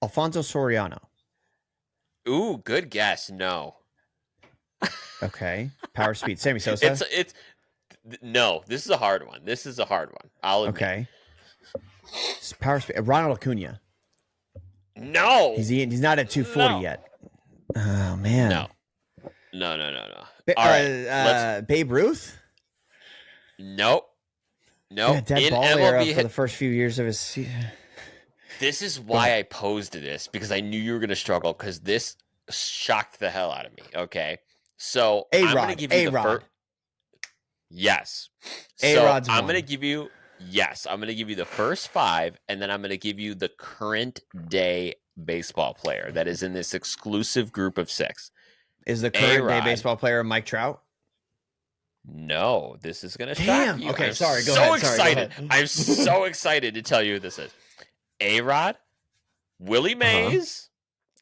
B: Alfonso Soriano.
A: Ooh, good guess. No.
B: Okay. Power speed. Sammy Sosa?
A: It's no. This is a hard one. I'll admit.
B: Okay. Power speed. Ronald Acuna.
A: No.
B: He's not at 240 yet. Oh man.
A: No. All right. Let's.
B: Babe Ruth.
A: Nope.
B: Yeah, dead
A: In
B: ball era
A: MLB,
B: for the first few years of his.
A: this is why I posed this, because I knew you were going to struggle, because this shocked the hell out of me. Okay. So I'm going to give you the first. Yes. So I'm going to give you. Yes, I'm going to give you the first 5, and then I'm going to give you the current day baseball player that is in this exclusive group of 6.
B: Is the current day baseball player Mike Trout?
A: No, this is going to shock you.
B: Okay,
A: I'm
B: sorry. Go
A: so
B: ahead.
A: excited.
B: Sorry,
A: I'm so excited to tell you who this is. A-Rod, Willie Mays,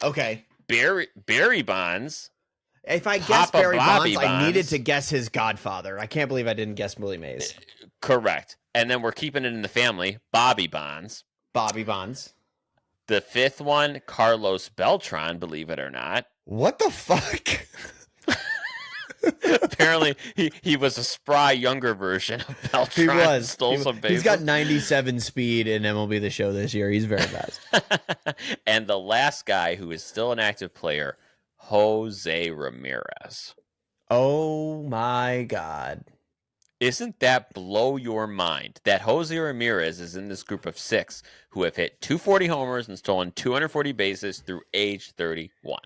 B: okay,
A: Barry Bonds.
B: If I guessed Barry
A: Bobby
B: Bonds, I needed to guess his godfather. I can't believe I didn't guess Willie Mays.
A: Correct. And then we're keeping it in the family. Bobby Bonds.
B: Bobby Bonds.
A: The 5th one, Carlos Beltran, believe it or not.
B: What the fuck?
A: Apparently, he was a spry, younger version of Beltran.
B: He was.
A: Stole some bases.
B: He's got 97 speed in MLB The Show this year. He's very fast.
A: And the last guy who is still an active player, Jose Ramirez.
B: Oh, my God.
A: Isn't that blow your mind that Jose Ramirez is in this group of 6 who have hit 240 homers and stolen 240 bases through age 31?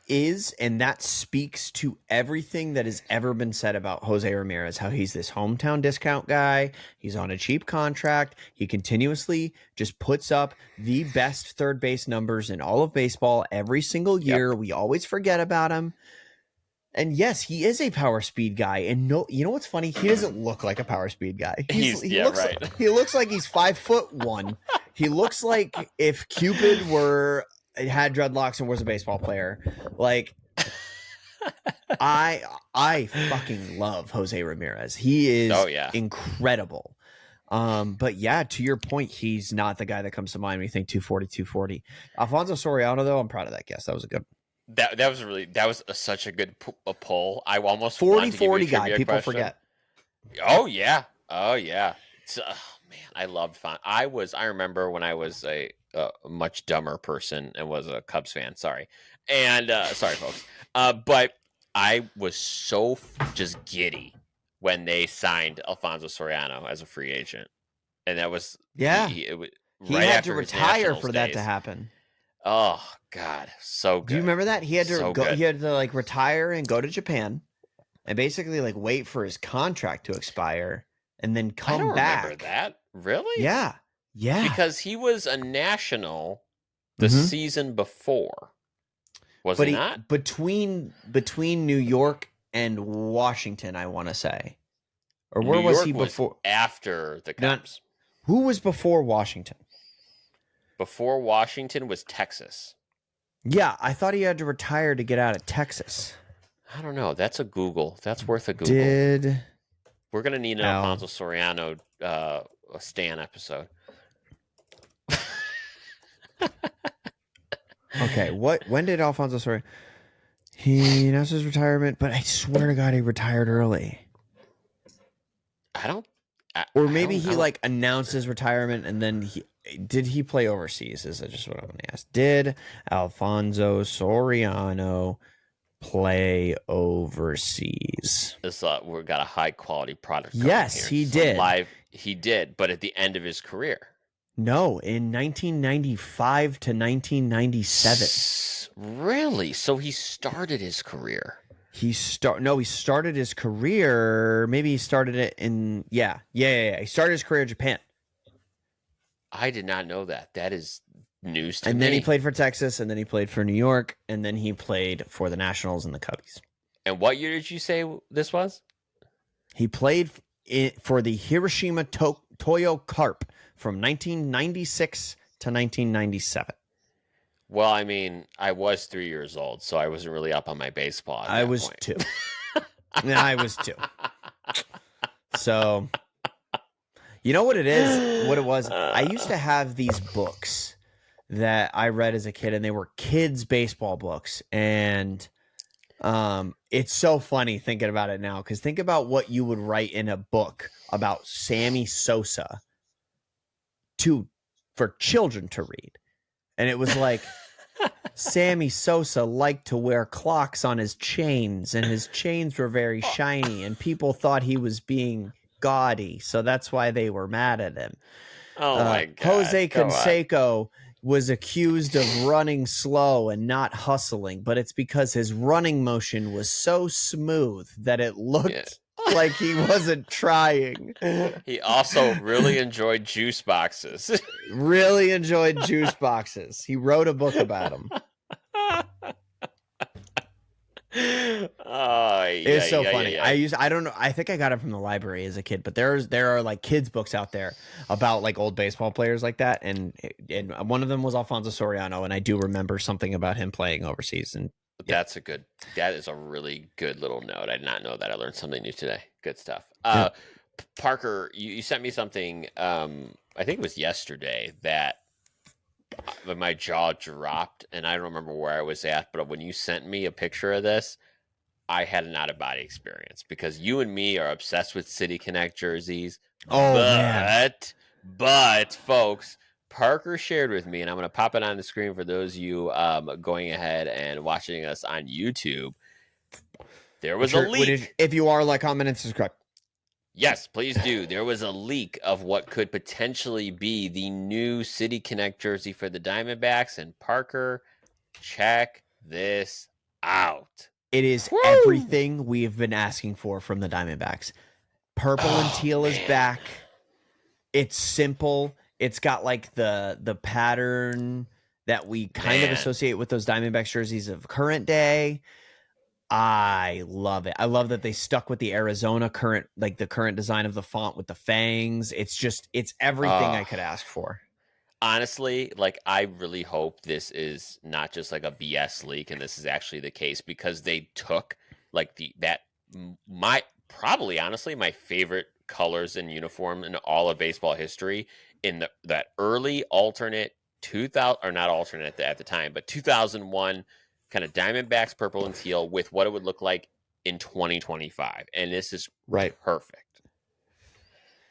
B: is, and that speaks to everything that has ever been said about Jose Ramirez, how he's this hometown discount guy. He's on a cheap contract. He continuously just puts up the best third base numbers in all of baseball every single year. We always forget about him. And yes, he is a power speed guy. And no, you know what's funny? He doesn't look like a power speed guy. He looks
A: right.
B: He looks like he's 5'1". He looks like if Cupid had dreadlocks and was a baseball player. Like, I fucking love Jose Ramirez. He is incredible. But yeah, to your point, he's not the guy that comes to mind when you think 240. Alfonso Soriano, though, I'm proud of that guess. That was a good one.
A: That was such a good poll. I almost
B: 40 guy. People forget.
A: Oh yeah. It's, man, I loved fun. I remember when I was a much dumber person and was a Cubs fan. Sorry, and sorry, folks. But I was so just giddy when they signed Alfonso Soriano as a free agent, and that was
B: he had to retire for that to happen.
A: Oh God, so good.
B: Do you remember that? He had to go. He had to like retire and go to Japan, and basically like wait for his contract to expire, and then come back.
A: Remember that? Really?
B: Yeah.
A: Because he was a national the season before. Was he not?
B: Between New York and Washington, I want to say, or where
A: was
B: he before?
A: After the Cubs.
B: Who was before Washington?
A: Before Washington was Texas.
B: Yeah, I thought he had to retire to get out of Texas.
A: I don't know. That's a Google. That's worth a Google. We're going to need an Alfonso Soriano Stan episode.
B: Okay, when did Alfonso Soriano? He announced his retirement, but I swear to God he retired early. Or maybe he like announced his retirement and then did he play overseas? Is that just what I want to ask? Did Alfonso Soriano play overseas?
A: We've got a high quality product.
B: Yes, he did.
A: He did, but at the end of his career.
B: No, in 1995 to 1997.
A: Really? So he started his career.
B: He started his career. Maybe he started it in He started his career in Japan.
A: I did not know that. That is news to me.
B: And then he played for Texas, and then he played for New York, and then he played for the Nationals and the Cubbies.
A: And what year did you say this was?
B: He played for the Hiroshima Toyo Carp from 1996 to 1997.
A: Well, I mean, I was 3 years old, so I wasn't really up on my baseball.
B: I was 2. I was 2. So, you know what it is? What it was? I used to have these books that I read as a kid, and they were kids' baseball books. And it's so funny thinking about it now, because think about what you would write in a book about Sammy Sosa for children to read. And it was like, Sammy Sosa liked to wear clocks on his chains, and his chains were very shiny, and people thought he was being gaudy, so that's why they were mad at him.
A: Oh my God.
B: Jose Canseco was accused of running slow and not hustling, but it's because his running motion was so smooth that it looked like he wasn't trying.
A: He also really enjoyed juice boxes.
B: Really enjoyed juice boxes. He wrote a book about them. It's so funny. I don't know. I think I got it from the library as a kid, but there are like kids books out there about like old baseball players like that, and one of them was Alfonso Soriano, and I do remember something about him playing overseas. And
A: that is a really good little note. I did not know that. I learned something new today. Good stuff. Parker, you sent me something. I think it was yesterday that my jaw dropped, and I don't remember where I was at, but when you sent me a picture of this, I had an out-of-body experience, because you and me are obsessed with City Connect jerseys.
B: Man.
A: But folks, Parker shared with me, and I'm going to pop it on the screen for those of you going ahead and watching us on YouTube. There was a leak.
B: If you are, like, comment, and subscribe.
A: Yes, please do. There was a leak of what could potentially be the new City Connect jersey for the Diamondbacks. And Parker, check this out.
B: It is
A: Woo!
B: everything we have been asking for from the Diamondbacks. Purple and teal is back. It's simple. It's got like the pattern that we kind of associate with those Diamondbacks jerseys of current day. I love it. I love that they stuck with the Arizona current, like the current design of the font with the fangs. It's everything I could ask for.
A: Honestly, like I really hope this is not just like a BS leak and this is actually the case, because they took like my probably honestly my favorite colors in uniform in all of baseball history in that early alternate 2000, or not alternate at the time, but 2001 kind of Diamondbacks purple and teal with what it would look like in 2025, and this is
B: Right.
A: perfect.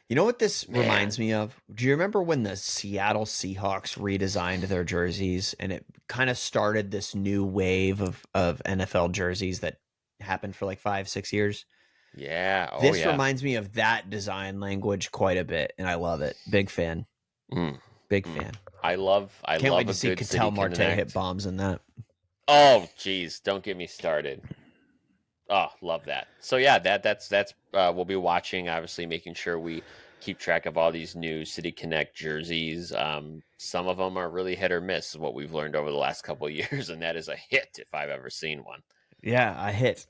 B: You know what this reminds me of? Do you remember when the Seattle Seahawks redesigned their jerseys and it kind of started this new wave of NFL jerseys that happened for like 5-6 years?
A: Yeah. Oh,
B: This
A: yeah.
B: reminds me of that design language quite a bit, and I love it. Big fan. Big fan.
A: I love
B: Can't wait to
A: a
B: see
A: good
B: Ketel
A: City
B: Marte
A: Connect.
B: hit bombs in that.
A: Oh, geez, don't get me started. Oh, love that. So yeah, that's we'll be watching, obviously making sure we keep track of all these new City Connect jerseys. Some of them are really hit or miss, is what we've learned over the last couple of years, and that is a hit if I've ever seen one.
B: Yeah, a hit.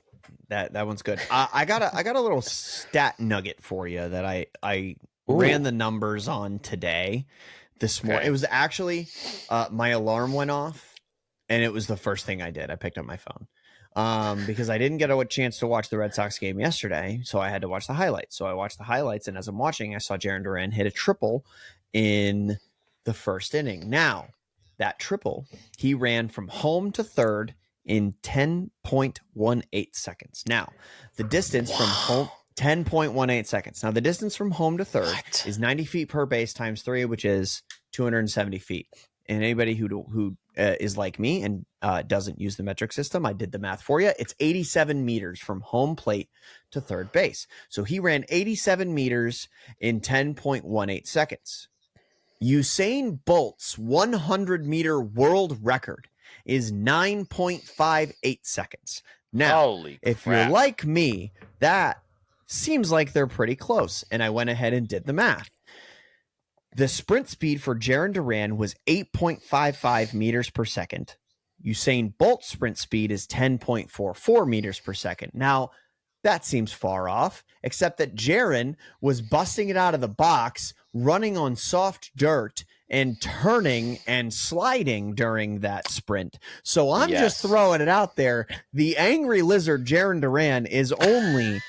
B: That one's good. I got a little stat nugget for you that I ran the numbers on today. This morning, it was actually my alarm went off, and it was the first thing I did. I picked up my phone because I didn't get a chance to watch the Red Sox game yesterday, so I had to watch the highlights. So I watched the highlights, and as I'm watching, I saw Jarren Duran hit a triple in the first inning. Now, that triple, he ran from home to third in 10.18 seconds. Now, the distance from home 10.18 seconds. Now, the distance from home to third is 90 feet per base times 3, which is 270 feet. And anybody who is like me and doesn't use the metric system, I did the math for you. It's 87 meters from home plate to third base. So he ran 87 meters in 10.18 seconds. Usain Bolt's 100-meter world record is 9.58 seconds. Now,
A: Holy
B: if
A: crap.
B: you're like me, that seems like they're pretty close. And I went ahead and did the math. The sprint speed for Jarren Duran was 8.55 meters per second. Usain Bolt's sprint speed is 10.44 meters per second. Now, that seems far off, except that Jarren was busting it out of the box, running on soft dirt, and turning and sliding during that sprint. So I'm just throwing it out there. The angry lizard, Jarren Duran, is only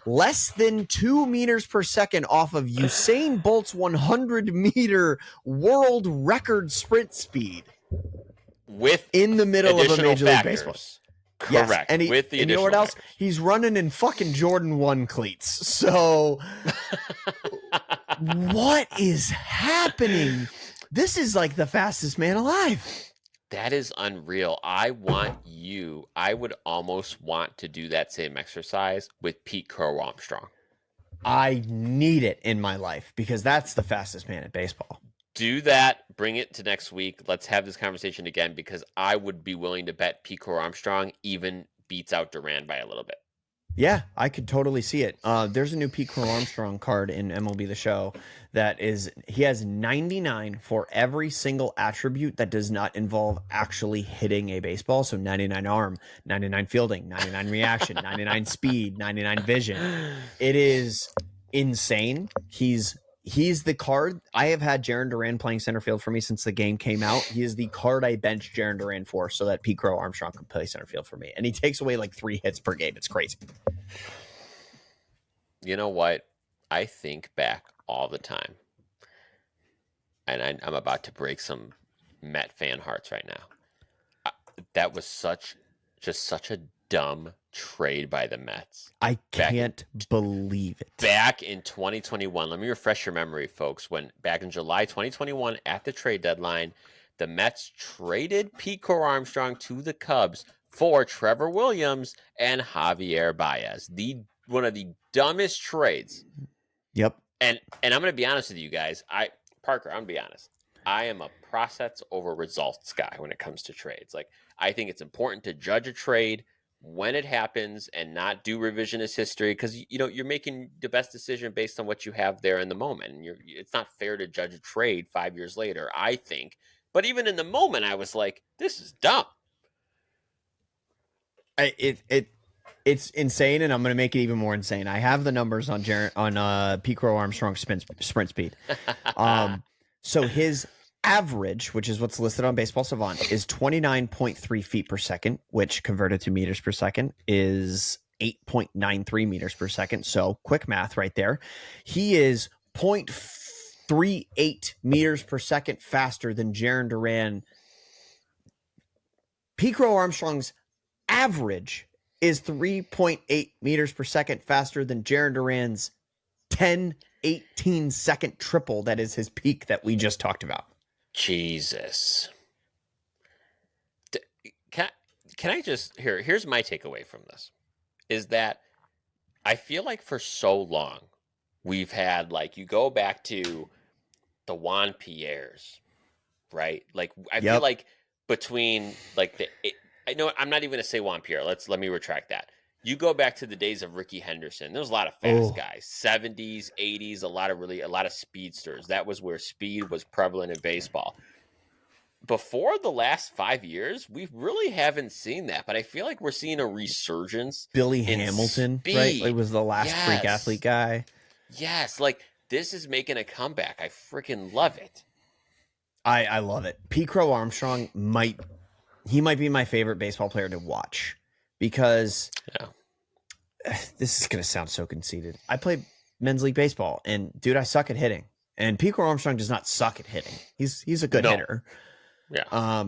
B: less than 2 meters per second off of Usain Bolt's 100-meter world record sprint speed.
A: With
B: in the middle of a Major League Baseball.
A: Correct.
B: Yes, and
A: with the
B: and you know what else?
A: factors.
B: He's running in fucking Jordan 1 cleats. So what is happening? This is like the fastest man alive.
A: That is unreal. I would almost want to do that same exercise with Pete Crow Armstrong.
B: I need it in my life because that's the fastest man at baseball.
A: Do that. Bring it to next week. Let's have this conversation again, because I would be willing to bet Pete Crow Armstrong even beats out Duran by a little bit.
B: Yeah, I could totally see it. There's a new Pete Crow Armstrong card in MLB The Show he has 99 for every single attribute that does not involve actually hitting a baseball. So 99 arm, 99 fielding, 99 reaction, 99 speed, 99 vision. It is insane. He's the card. I have had Jarren Duran playing center field for me since the game came out. He is the card I benched Jarren Duran for so that Pete Crow Armstrong can play center field for me. And he takes away like 3 hits per game. It's crazy.
A: You know what? I think back all the time, and I'm about to break some Met fan hearts right now. That was such a dumb trade by the Mets.
B: I can't believe it.
A: Back in 2021, let me refresh your memory, folks. When back in July 2021, at the trade deadline, the Mets traded Pete Crow Armstrong to the Cubs for Trevor Williams and Javier Baez. One of the dumbest trades.
B: Yep.
A: And I'm going to be honest with you guys. Parker, I'm going to be honest. I am a process over results guy when it comes to trades. Like, I think it's important to judge a trade when it happens and not do revisionist history because you're making the best decision based on what you have there in the moment. And it's not fair to judge a trade 5 years later, I think. But even in the moment, I was like, this is dumb.
B: It's insane, and I'm going to make it even more insane. I have the numbers on Pete Crow Armstrong's sprint speed. So his average, which is what's listed on Baseball Savant, is 29.3 feet per second, which converted to meters per second is 8.93 meters per second. So quick math right there. He is 0.38 meters per second faster than Jarren Duran. Pete Crow Armstrong's average is 3.8 meters per second faster than Jarren Duran's 18-second triple. That is his peak that we just talked about.
A: Jesus. Can I just here's my takeaway from this is that I feel like for so long we've had, like, you go back to the Juan Pierres, right? Like, I feel like between like I know I'm not even gonna say Juan Pierre. Let me retract that. You go back to the days of Ricky Henderson. There was a lot of fast guys, 70s, 80s, a lot of speedsters. That was where speed was prevalent in baseball. Before the last 5 years, we really haven't seen that, but I feel like we're seeing a resurgence.
B: Billy Hamilton,
A: speed.
B: Right? It was the last freak athlete guy.
A: Yes, like this is making a comeback. I freaking love it.
B: I love it. Pete Crow Armstrong might be my favorite baseball player to watch because this is going to sound so conceited. I played men's league baseball, and dude, I suck at hitting. And Pete Crow Armstrong does not suck at hitting. He's a good hitter.
A: Yeah.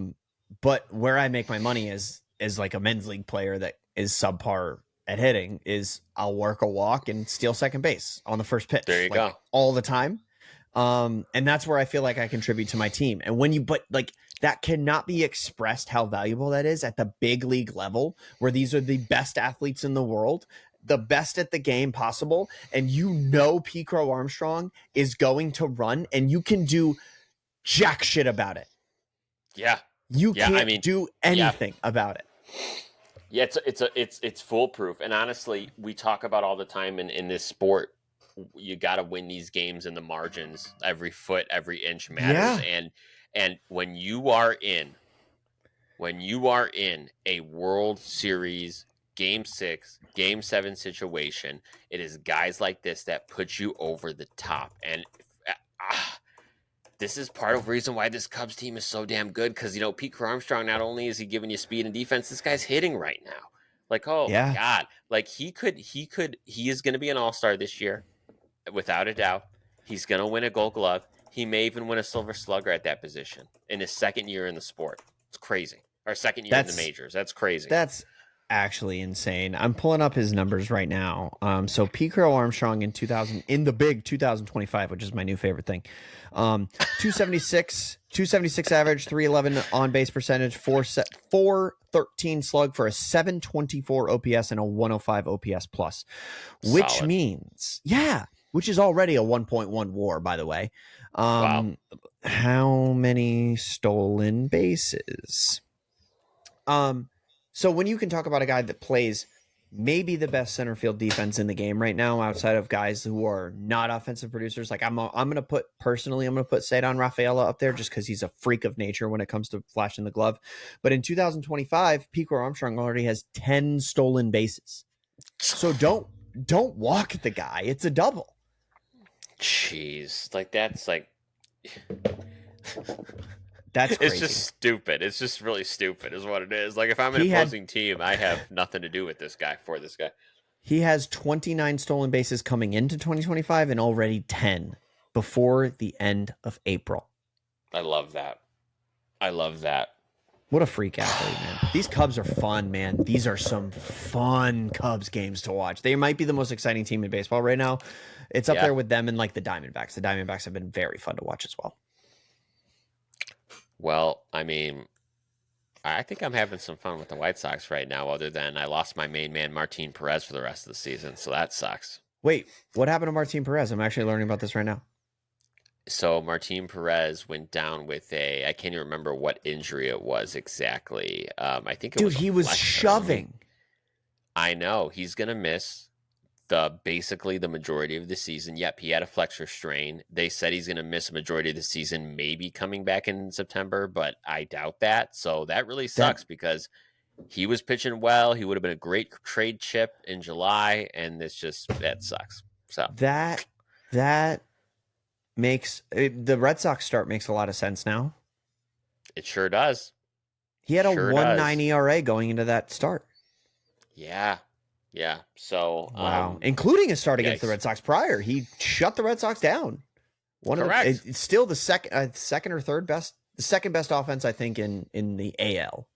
B: But where I make my money is like a men's league player that is subpar at hitting is I'll work a walk and steal second base on the first pitch.
A: There you go.
B: All the time. And that's where I feel like I contribute to my team. And but that cannot be expressed how valuable that is at the big league level, where these are the best athletes in the world, the best at the game possible. And Pete Crow Armstrong is going to run, and you can do jack shit about it.
A: Yeah.
B: You can't do anything about it.
A: Yeah, it's foolproof. And honestly, we talk about all the time in this sport, you got to win these games in the margins. Every foot, every inch matters.
B: Yeah.
A: And when you are in a World Series Game 6, Game 7 situation, it is guys like this that put you over the top. And this is part of the reason why this Cubs team is so damn good, because Pete Crow Armstrong, not only is he giving you speed and defense, this guy's hitting right now. Like, my God. Like, he is going to be an all-star this year. Without a doubt, he's going to win a Gold Glove. He may even win a Silver Slugger at that position in his second year in the sport. It's crazy. Or second year in the majors. That's crazy. That's
B: actually insane. I'm pulling up his numbers right now. So Pete Crow Armstrong in the big 2025, which is my new favorite thing. 276 average, 311 on base percentage, 413 slug for a 724 OPS and a 105 OPS plus, which
A: solid.
B: Means, which is already a 1.1 WAR, by the way.
A: Wow.
B: How many stolen bases? So when you can talk about a guy that plays maybe the best center field defense in the game right now, outside of guys who are not offensive producers, like I'm going to put Cedon Rafaela up there just because he's a freak of nature when it comes to flashing the glove. But in 2025, Pete Crow Armstrong already has 10 stolen bases. So don't walk the guy. It's a double.
A: Jeez, that's
B: That's crazy.
A: It's just stupid. It's just really stupid is what it is. Like, if I'm an opposing team, I have nothing to do with this guy, for this guy.
B: He has 29 stolen bases coming into 2025 and already 10 before the end of April.
A: I love that.
B: What a freak athlete, man. These Cubs are fun, man. These are some fun Cubs games to watch. They might be the most exciting team in baseball right now. It's up there with them and like the Diamondbacks. The Diamondbacks have been very fun to watch as well.
A: Well, I mean, I think I'm having some fun with the White Sox right now, other than I lost my main man, Martin Perez, for the rest of the season, so that sucks.
B: Wait, what happened to Martin Perez? I'm actually learning about this right now.
A: So Martin Perez went down with a, I can't even remember what injury it was exactly. I think it
B: Dude,
A: was a
B: he was
A: flexor.
B: shoving.
A: I know he's gonna miss basically the majority of the season. Yep, he had a flexor strain. They said he's gonna miss a majority of the season, maybe coming back in September, but I doubt that. So that really
B: That
A: sucks because he was pitching well. He would have been a great trade chip in July, and that sucks. So
B: that that makes the Red Sox start makes a lot of sense now.
A: it sure does.
B: He had a
A: Sure
B: 1.9
A: does.
B: ERA going into that start.
A: Yeah. Yeah. So,
B: Wow, including a start against the
A: yikes.
B: Red Sox prior. He shut the Red Sox down. One of the
A: Correct.
B: it's still the second or third best, the second best offense I think in the AL.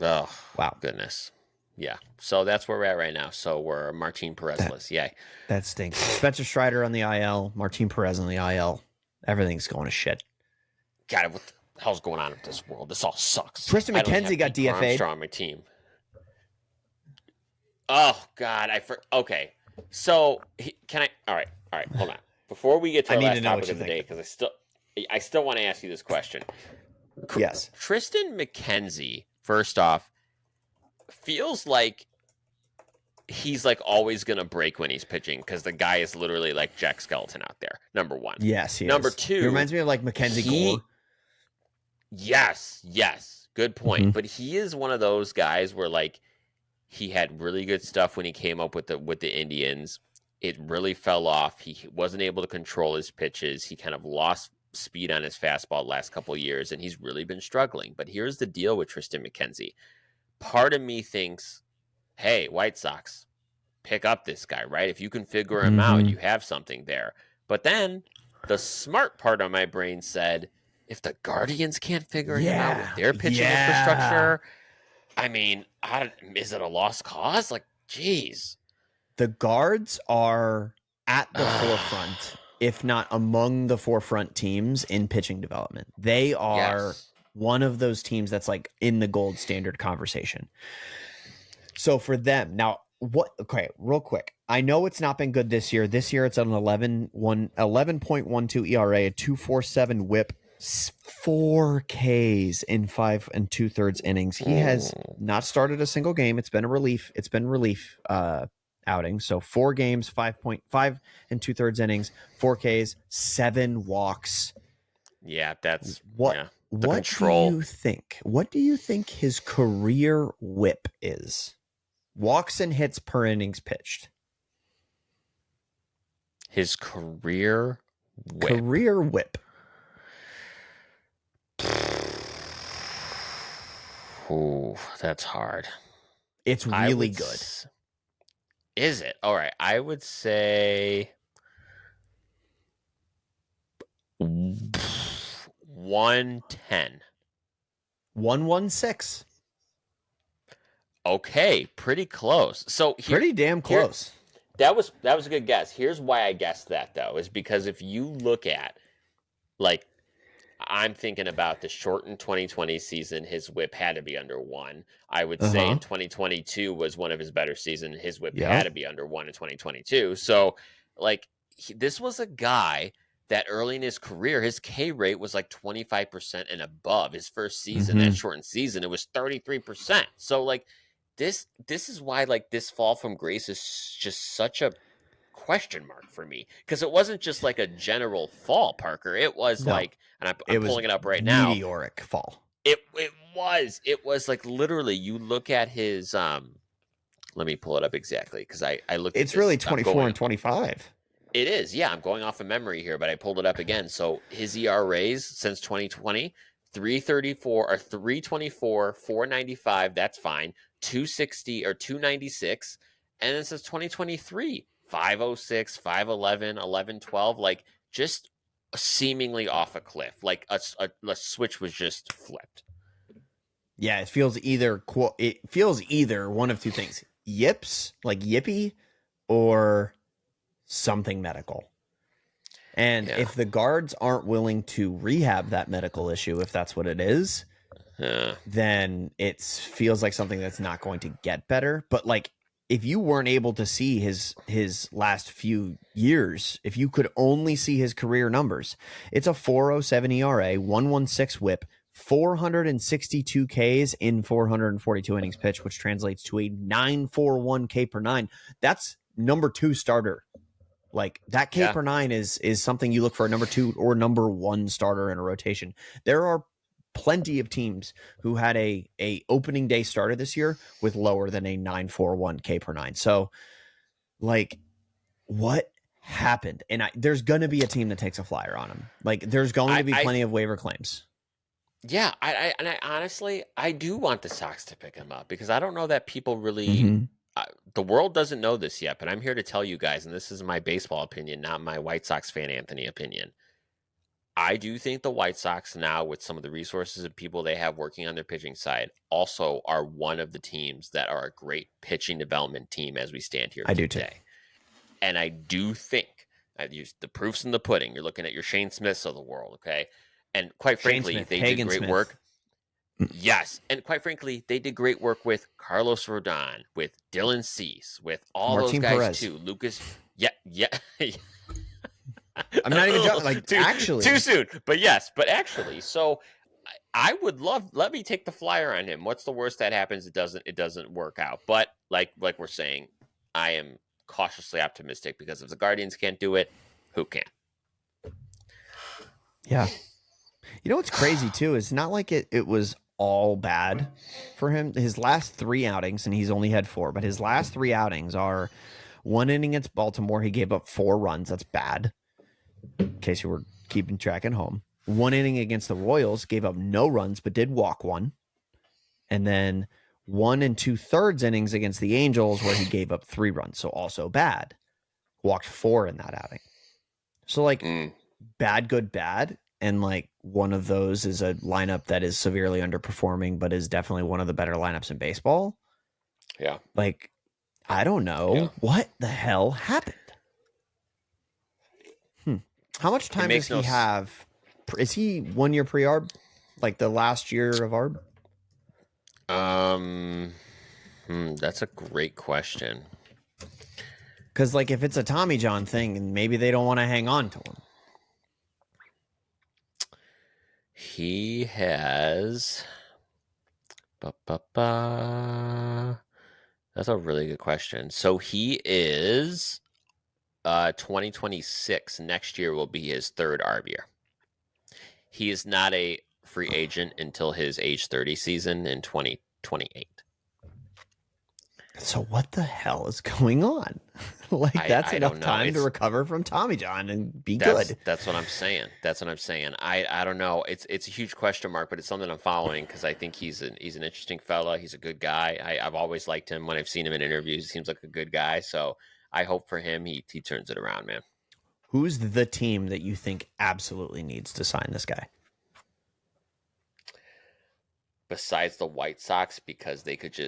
A: Oh,
B: Wow,
A: goodness. Yeah. So that's where we're at right now. So we're Martin
B: that
A: Perez-less. Yay.
B: that stinks. Spencer Strider on the IL, Martin Perez on the IL. Everything's going to shit.
A: God, what the hell's going on with this world? This all sucks.
B: Triston
A: I don't
B: MacKenzie
A: have
B: got
A: Pete
B: DFA'd.
A: Armstrong on my team. Oh, God. Okay. So, can I? All right. Hold on. Before we get to
B: I
A: our
B: need to
A: last
B: know what
A: topic
B: you're
A: of the day,
B: thinking.
A: because I still want to ask you this question.
B: Yes.
A: Triston MacKenzie, first off, feels like he's like always gonna break when he's pitching because the guy is literally like Jack Skeleton out there. Number one.
B: Yes, he
A: Number
B: is. He
A: two,
B: reminds me of like Mackenzie
A: he
B: Gore.
A: yes, good point.
B: Mm-hmm.
A: But he is one of those guys where like he had really good stuff when he came up with the Indians. It really fell off. He wasn't able to control his pitches. He kind of lost speed on his fastball the last couple of years, and he's really been struggling. But here's the deal with Triston MacKenzie. Part of me thinks, hey, White Sox, pick up this guy, right? If you can figure him out,
B: Mm-hmm.
A: you have something there. But then the smart part of my brain said, if the Guardians can't figure him out with
B: Yeah.
A: their pitching
B: Yeah.
A: infrastructure, I mean, is it a lost cause? Like, geez.
B: The guards are at the forefront, if not among the forefront teams in pitching development. They are
A: Yes.
B: one of those teams that's like in the gold standard conversation. So for them, now what okay, real quick. I know it's not been good this year. This year it's an 11.12 ERA, a 2.47 whip, 4 Ks in 5 2/3 innings. He has not started a single game. It's been a relief. It's been relief outing. So 4 games, 5.5 2/3 innings, 4 Ks, 7 walks.
A: Yeah, that's
B: What
A: yeah. The
B: what do
A: control.
B: you think? What do you think his career whip is? Walks and hits per innings pitched.
A: His career whip.
B: Career whip.
A: Ooh, that's hard.
B: It's really good.
A: Is it? All right. I would say 110.
B: 116.
A: Okay, pretty close. So
B: Pretty damn close.
A: that was a good guess. Here's why I guessed that though, is because if you look at like I'm thinking about the shortened 2020 season, his whip had to be under 1. I would say in 2022 was one of his better seasons. His whip had
B: Yep.
A: to be under 1 in 2022. So like this was a guy that early in his career, his K rate was like 25% and above. His first season, that shortened season, it was 33%. So like this is why like this fall from grace is just such a question mark for me because it wasn't just like a general fall, Parker. It was
B: No,
A: like, and I'm
B: it was
A: pulling it up right now.
B: meteoric fall.
A: It was like literally you look at his let me pull it up exactly because I looked at
B: It's
A: this,
B: really
A: I'm
B: 24
A: going,
B: and 25.
A: it is, yeah, I'm going off of memory here, but I pulled it up again. So his ERAs since 2020, 334 or 324, 495, that's fine. 260 or 296, and then since 2023, 506, 511, 1112, like just seemingly off a cliff. Like a switch was just flipped.
B: Yeah, it feels either one of two things. Yips, like yippee, or something medical. And
A: Yeah.
B: if the guards aren't willing to rehab that medical issue, if that's what it is,
A: Yeah.
B: then it feels like something that's not going to get better. But like if you weren't able to see his last few years, if you could only see his career numbers, it's a 4.07 ERA, 1.16 WHIP, 462 Ks in 442 innings pitched, which translates to a 941 K per nine. That's number 2 starter. Like that K per nine is something you look for a number 2 or number 1 starter in a rotation. There are plenty of teams who had a opening day starter this year with lower than a 941 K per nine. So like what happened? And there's going to be a team that takes a flyer on him. Like there's going to be plenty of waiver claims.
A: Yeah, I honestly, I do want the Sox to pick him up because I don't know that people really, the world doesn't know this yet, but I'm here to tell you guys, and this is my baseball opinion, not my White Sox fan Anthony opinion. I do think the White Sox now, with some of the resources and people they have working on their pitching side, also are one of the teams that are a great pitching development team as we stand here today.
B: Do too.
A: And I do think, I've used the proofs in the pudding. You're looking at your Shane Smiths of the world, okay? And quite frankly, they did great work. Yes. And quite frankly, they did great work with Carlos Rodon, with Dylan Cease, with all
B: Martin
A: those guys
B: Perez.
A: Too. Lucas. Yeah.
B: I'm not even joking. Like actually,
A: too soon. But yes, but actually, so I would let me take the flyer on him. What's the worst that happens? It doesn't work out. But like we're saying, I am cautiously optimistic because if the Guardians can't do it, who can?
B: Yeah. You know what's crazy too? It's not like it was all bad for him. His last 3 outings, and he's only had 4, but his last 3 outings are 1 inning against Baltimore. He gave up 4 runs. That's bad. In case you were keeping track at home. 1 inning against the Royals, gave up no runs, but did walk 1. And then 1 2/3 innings against the Angels where he gave up 3 runs. So also bad. Walked 4 in that outing. So like bad, good, bad. And like one of those is a lineup that is severely underperforming, but is definitely one of the better lineups in baseball.
A: Yeah.
B: Like, I don't know what the hell happened. How much time does he have? Is he 1 year pre-arb? Like the last year of arb?
A: That's a great question.
B: Because like if it's a Tommy John thing, and maybe they don't want to hang on to him.
A: He has. That's a really good question. So he is 2026. Next year will be his 3rd ARB year. He is not a free agent until his age 30 season in 2028.
B: So what the hell is going on? Like that's enough time to recover from Tommy John and be good.
A: That's what I'm saying. I don't know. It's a huge question mark, but it's something I'm following because I think he's an interesting fella. He's a good guy. I've always liked him when I've seen him in interviews. He seems like a good guy. So I hope for him he turns it around, man.
B: Who's the team that you think absolutely needs to sign this guy?
A: Besides the White Sox, because they could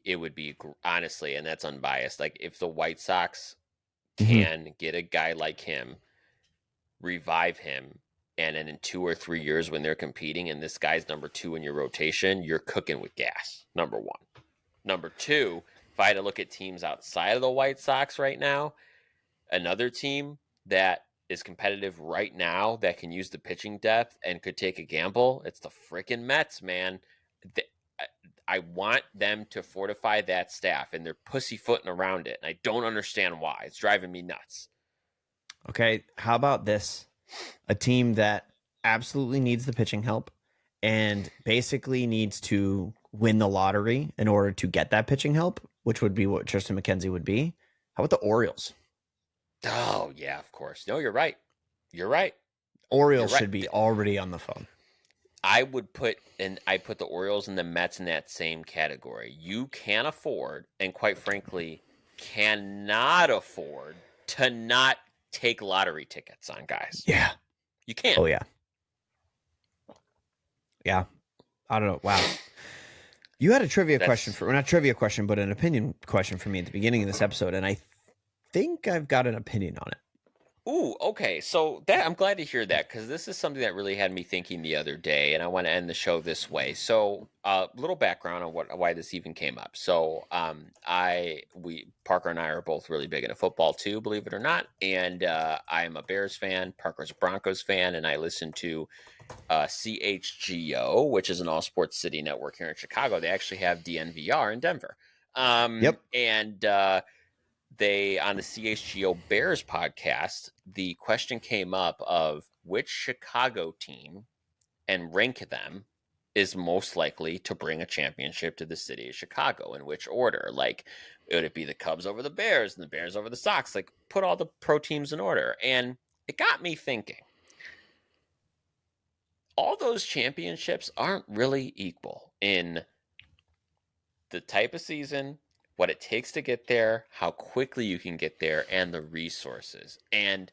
A: it would be honestly, and that's unbiased. Like if the White Sox can get a guy like him, revive him, and then in 2 or 3 years when they're competing and this guy's number 2 in your rotation, you're cooking with gas. Number 1. Number 2, if I had to look at teams outside of the White Sox right now, another team that is competitive right now that can use the pitching depth and could take a gamble, it's the freaking Mets, man. I want them to fortify that staff, and they're pussyfooting around it. And I don't understand why. It's driving me nuts.
B: Okay, how about this? A team that absolutely needs the pitching help and basically needs to win the lottery in order to get that pitching help, which would be what Triston MacKenzie would be. How about the Orioles?
A: Oh, yeah, of course. No, you're right.
B: Orioles should be already on the phone.
A: I put the Orioles and the Mets in that same category. You can't afford, and quite frankly, cannot afford to not take lottery tickets on guys.
B: Yeah.
A: You can't.
B: Oh, yeah. Yeah. I don't know. Wow. You had a trivia question not trivia question, but an opinion question for me at the beginning of this episode, and I think I've got an opinion on it.
A: Ooh, okay. So that I'm glad to hear that because this is something that really had me thinking the other day, and I want to end the show this way. So, little background on why this even came up. So, we Parker and I are both really big into football too, believe it or not, and I am a Bears fan. Parker's a Broncos fan, and I listen to CHGO, which is an all sports city network here in Chicago. They actually have DNVR in Denver,
B: Yep.
A: and they on the CHGO Bears podcast, the question came up of which Chicago team and rank them is most likely to bring a championship to the city of Chicago, in which order. Like, would it be the Cubs over the Bears and the Bears over the Sox? Like, put all the pro teams in order. And it got me thinking. All those championships aren't really equal in the type of season, what it takes to get there, how quickly you can get there, and the resources. And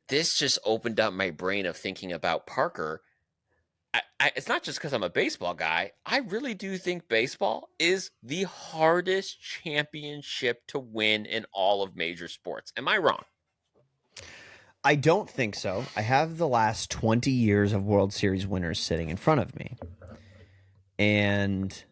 A: this just opened up my brain of thinking about Parker. It's not just because I'm a baseball guy. I really do think baseball is the hardest championship to win in all of major sports. Am I wrong?
B: I don't think so. I have the last 20 years of World Series winners sitting in front of me. And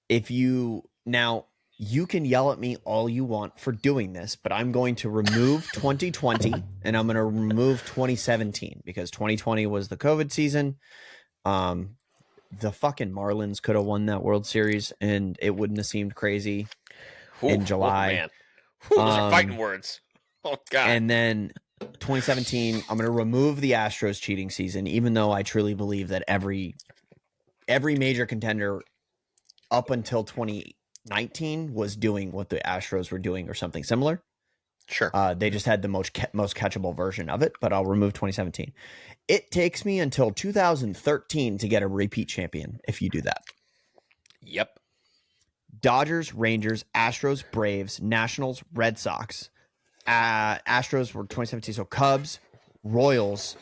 B: if you now you can yell at me all you want for doing this, but I'm going to remove 2020 and I'm going to remove 2017 because 2020 was the COVID season. The fucking Marlins could have won that World Series and it wouldn't have seemed crazy
A: Whew,
B: in
A: oh
B: July.
A: man. Whew, those are fighting words. Oh god.
B: And then 2017, I'm going to remove the Astros cheating season, even though I truly believe that every major contender up until 2019 was doing what the Astros were doing or something similar.
A: Sure.
B: They just had the most catchable version of it, but I'll remove 2017. It takes me until 2013 to get a repeat champion if you do that.
A: Yep.
B: Dodgers, Rangers, Astros, Braves, Nationals, Red Sox. Astros were 2017, so Cubs, Royals,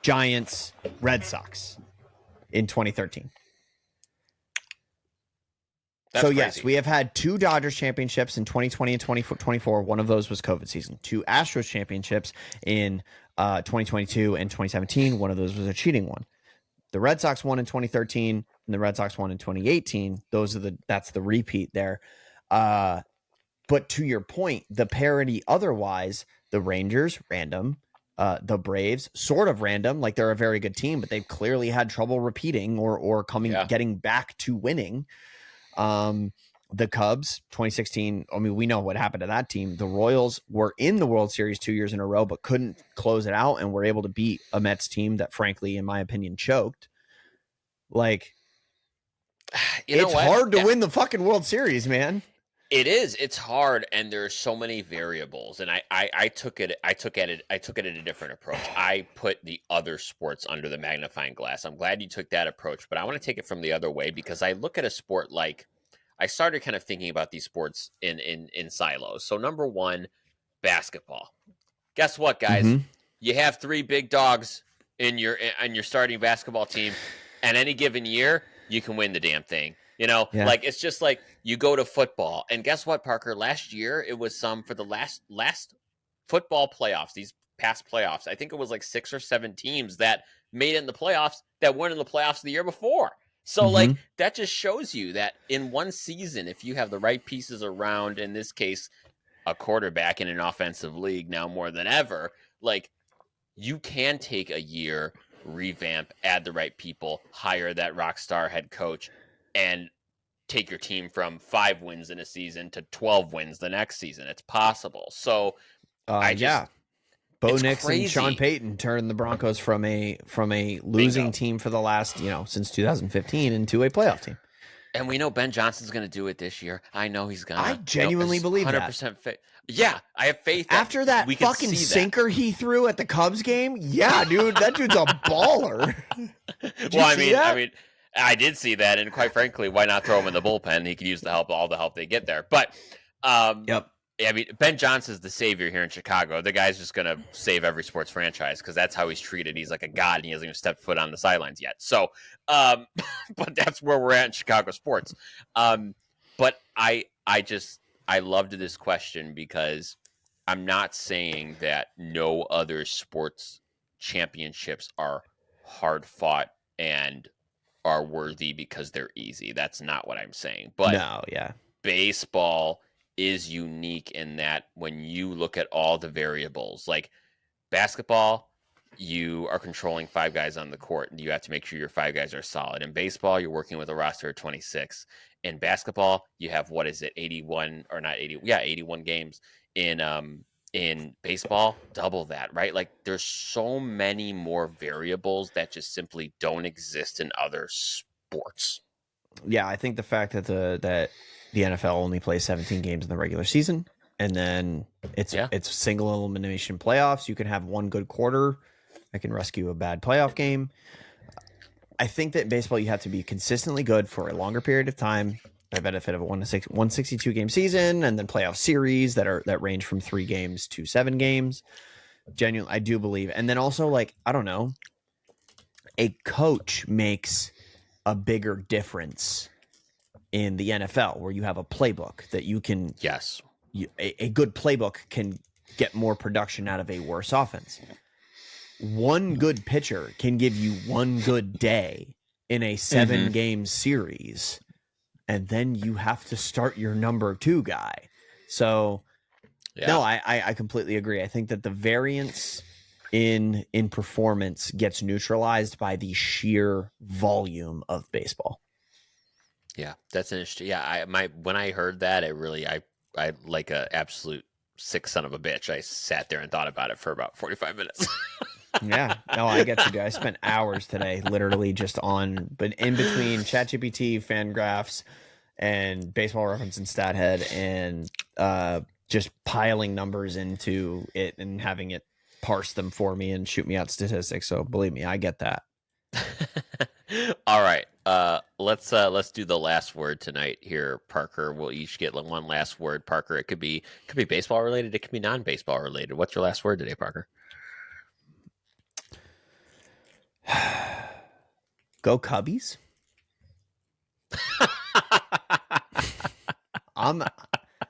B: Giants, Red Sox in 2013.
A: That's
B: so,
A: crazy.
B: yes, we have had 2 Dodgers championships in 2020 and 2024. One of those was COVID season. 2 Astros championships in 2022 and 2017. One of those was a cheating one. The Red Sox won in 2013 and the Red Sox won in 2018. That's the repeat there. But to your point, the parity otherwise, the Rangers, random. The Braves, sort of random. Like they're a very good team, but they've clearly had trouble repeating or getting back to winning. The Cubs, 2016. I mean, we know what happened to that team. The Royals were in the World Series 2 years in a row, but couldn't close it out and were able to beat a Mets team that, frankly, in my opinion, choked. Like, it's hard to win the fucking World Series, man.
A: It is. It's hard, and there's so many variables. And I took at it a different approach. I put the other sports under the magnifying glass. I'm glad you took that approach, but I want to take it from the other way because I look at a sport like I started kind of thinking about these sports in silos. So number one, basketball. Guess what, guys?
B: Mm-hmm.
A: You have 3 big dogs in your starting basketball team, and any given year you can win the damn thing. Like it's just like you go to football, and guess what, Parker? Last year it was for the last football playoffs. These past playoffs, I think it was like 6 or 7 teams that made it in the playoffs that weren't in the playoffs the year before. So like that just shows you that in one season, if you have the right pieces around, in this case, a quarterback in an offensive league now more than ever, like you can take a year, revamp, add the right people, hire that rock star head coach, and take your team from 5 wins in a season to 12 wins the next season. It's possible. So
B: Bo Nix
A: crazy.
B: And Sean Payton turned the Broncos from a losing team for the last, since 2015 into a playoff team.
A: And we know Ben Johnson's going to do it this year. I know he's going to.
B: I genuinely believe 100%
A: that. Yeah, I have faith.
B: After that fucking sinker he threw at the Cubs game, yeah, dude, that dude's a baller.
A: I mean, I did see that, and quite frankly, why not throw him in the bullpen? He could use all the help they get there. But,
B: yep.
A: I mean, Ben Johnson's the savior here in Chicago. The guy's just going to save every sports franchise because that's how he's treated. He's like a god, and he hasn't even stepped foot on the sidelines yet. So, but that's where we're at in Chicago sports. But I loved this question because I'm not saying that no other sports championships are hard fought and are worthy because they're easy. That's not what I'm saying. But
B: No, yeah.
A: baseball is unique in that when you look at all the variables, like basketball, you are controlling five guys on the court and you have to make sure your five guys are solid. In baseball, you're working with a roster of 26. In basketball, you have, what is it, 81 or not 80? Yeah, 81 games. In baseball, double that, right? Like there's so many more variables that just simply don't exist in other sports.
B: Yeah, I think the fact that the NFL only plays 17 games in the regular season, and then it's
A: Yeah.
B: single elimination playoffs. You can have one good quarter that can rescue a bad playoff game. I think that in baseball you have to be consistently good for a longer period of time. The benefit of a 162 game season, and then playoff series that range from 3 games to 7 games. Genuinely, I do believe. And then also, like, I don't know, a coach makes a bigger difference in the NFL, where you have a playbook that you can.
A: Yes.
B: A good playbook can get more production out of a worse offense. One good pitcher can give you one good day in a 7-game series, and then you have to start your number 2 guy. So,
A: Yeah.
B: no, I completely agree. I think that the variance in performance gets neutralized by the sheer volume of baseball.
A: Yeah, that's interesting. Yeah, when I heard that, I like a absolute sick son of a bitch. I sat there and thought about it for about 45 minutes.
B: Yeah, no, I get you, guys. I spent hours today, literally just but in between ChatGPT, Fangraphs, and Baseball Reference and StatHead, and just piling numbers into it and having it parse them for me and shoot me out statistics. So believe me, I get that.
A: All right. Let's do the last word tonight here, Parker. We'll each get one last word. Parker, it could be baseball related, it could be non-baseball related. What's your last word today, Parker?
B: Go Cubbies.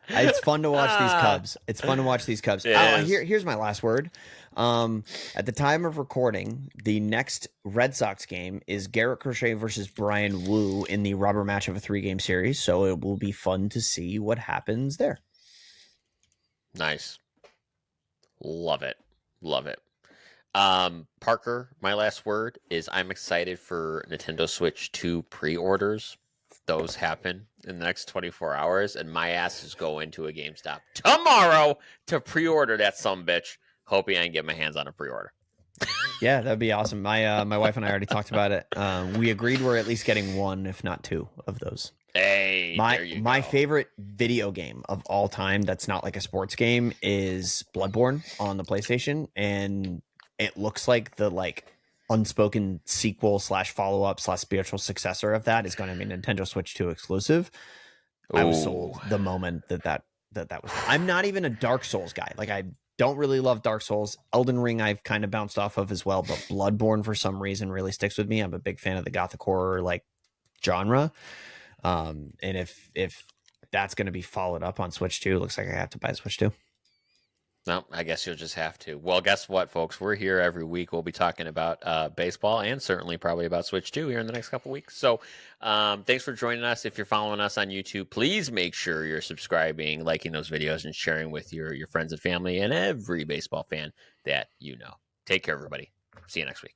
B: It's fun to watch these Cubs. It's fun to watch these Cubs. Here's my last word. At the time of recording, the next Red Sox game is Garrett Crochet versus Brian Wu in the rubber match of a 3-game series. So it will be fun to see what happens there.
A: Nice. Love it. Love it. Parker, my last word is I'm excited for Nintendo Switch 2 pre-orders. Those happen in the next 24 hours, and my ass is going to a GameStop tomorrow to pre-order that sumbitch, hoping I can get my hands on a pre-order.
B: Yeah, that'd be awesome. My wife and I already talked about it. We agreed we're at least getting 1, if not 2, of those.
A: Hey, there you
B: my
A: go.
B: favorite video game of all time that's not like a sports game is Bloodborne on the PlayStation, and it looks like the unspoken sequel / follow-up / spiritual successor of that is going to be Nintendo Switch 2 exclusive. I was sold the moment that was. I'm not even a Dark Souls guy. Like, I don't really love Dark Souls. Elden Ring I've kind of bounced off of as well, but Bloodborne for some reason really sticks with me. I'm a big fan of the gothic horror genre. And if that's going to be followed up on Switch 2, it looks like I have to buy Switch 2.
A: No, I guess you'll just have to. Well, guess what, folks? We're here every week. We'll be talking about baseball and certainly probably about Switch 2 here in the next couple weeks. So thanks for joining us. If you're following us on YouTube, please make sure you're subscribing, liking those videos, and sharing with your friends and family and every baseball fan that you know. Take care, everybody. See you next week.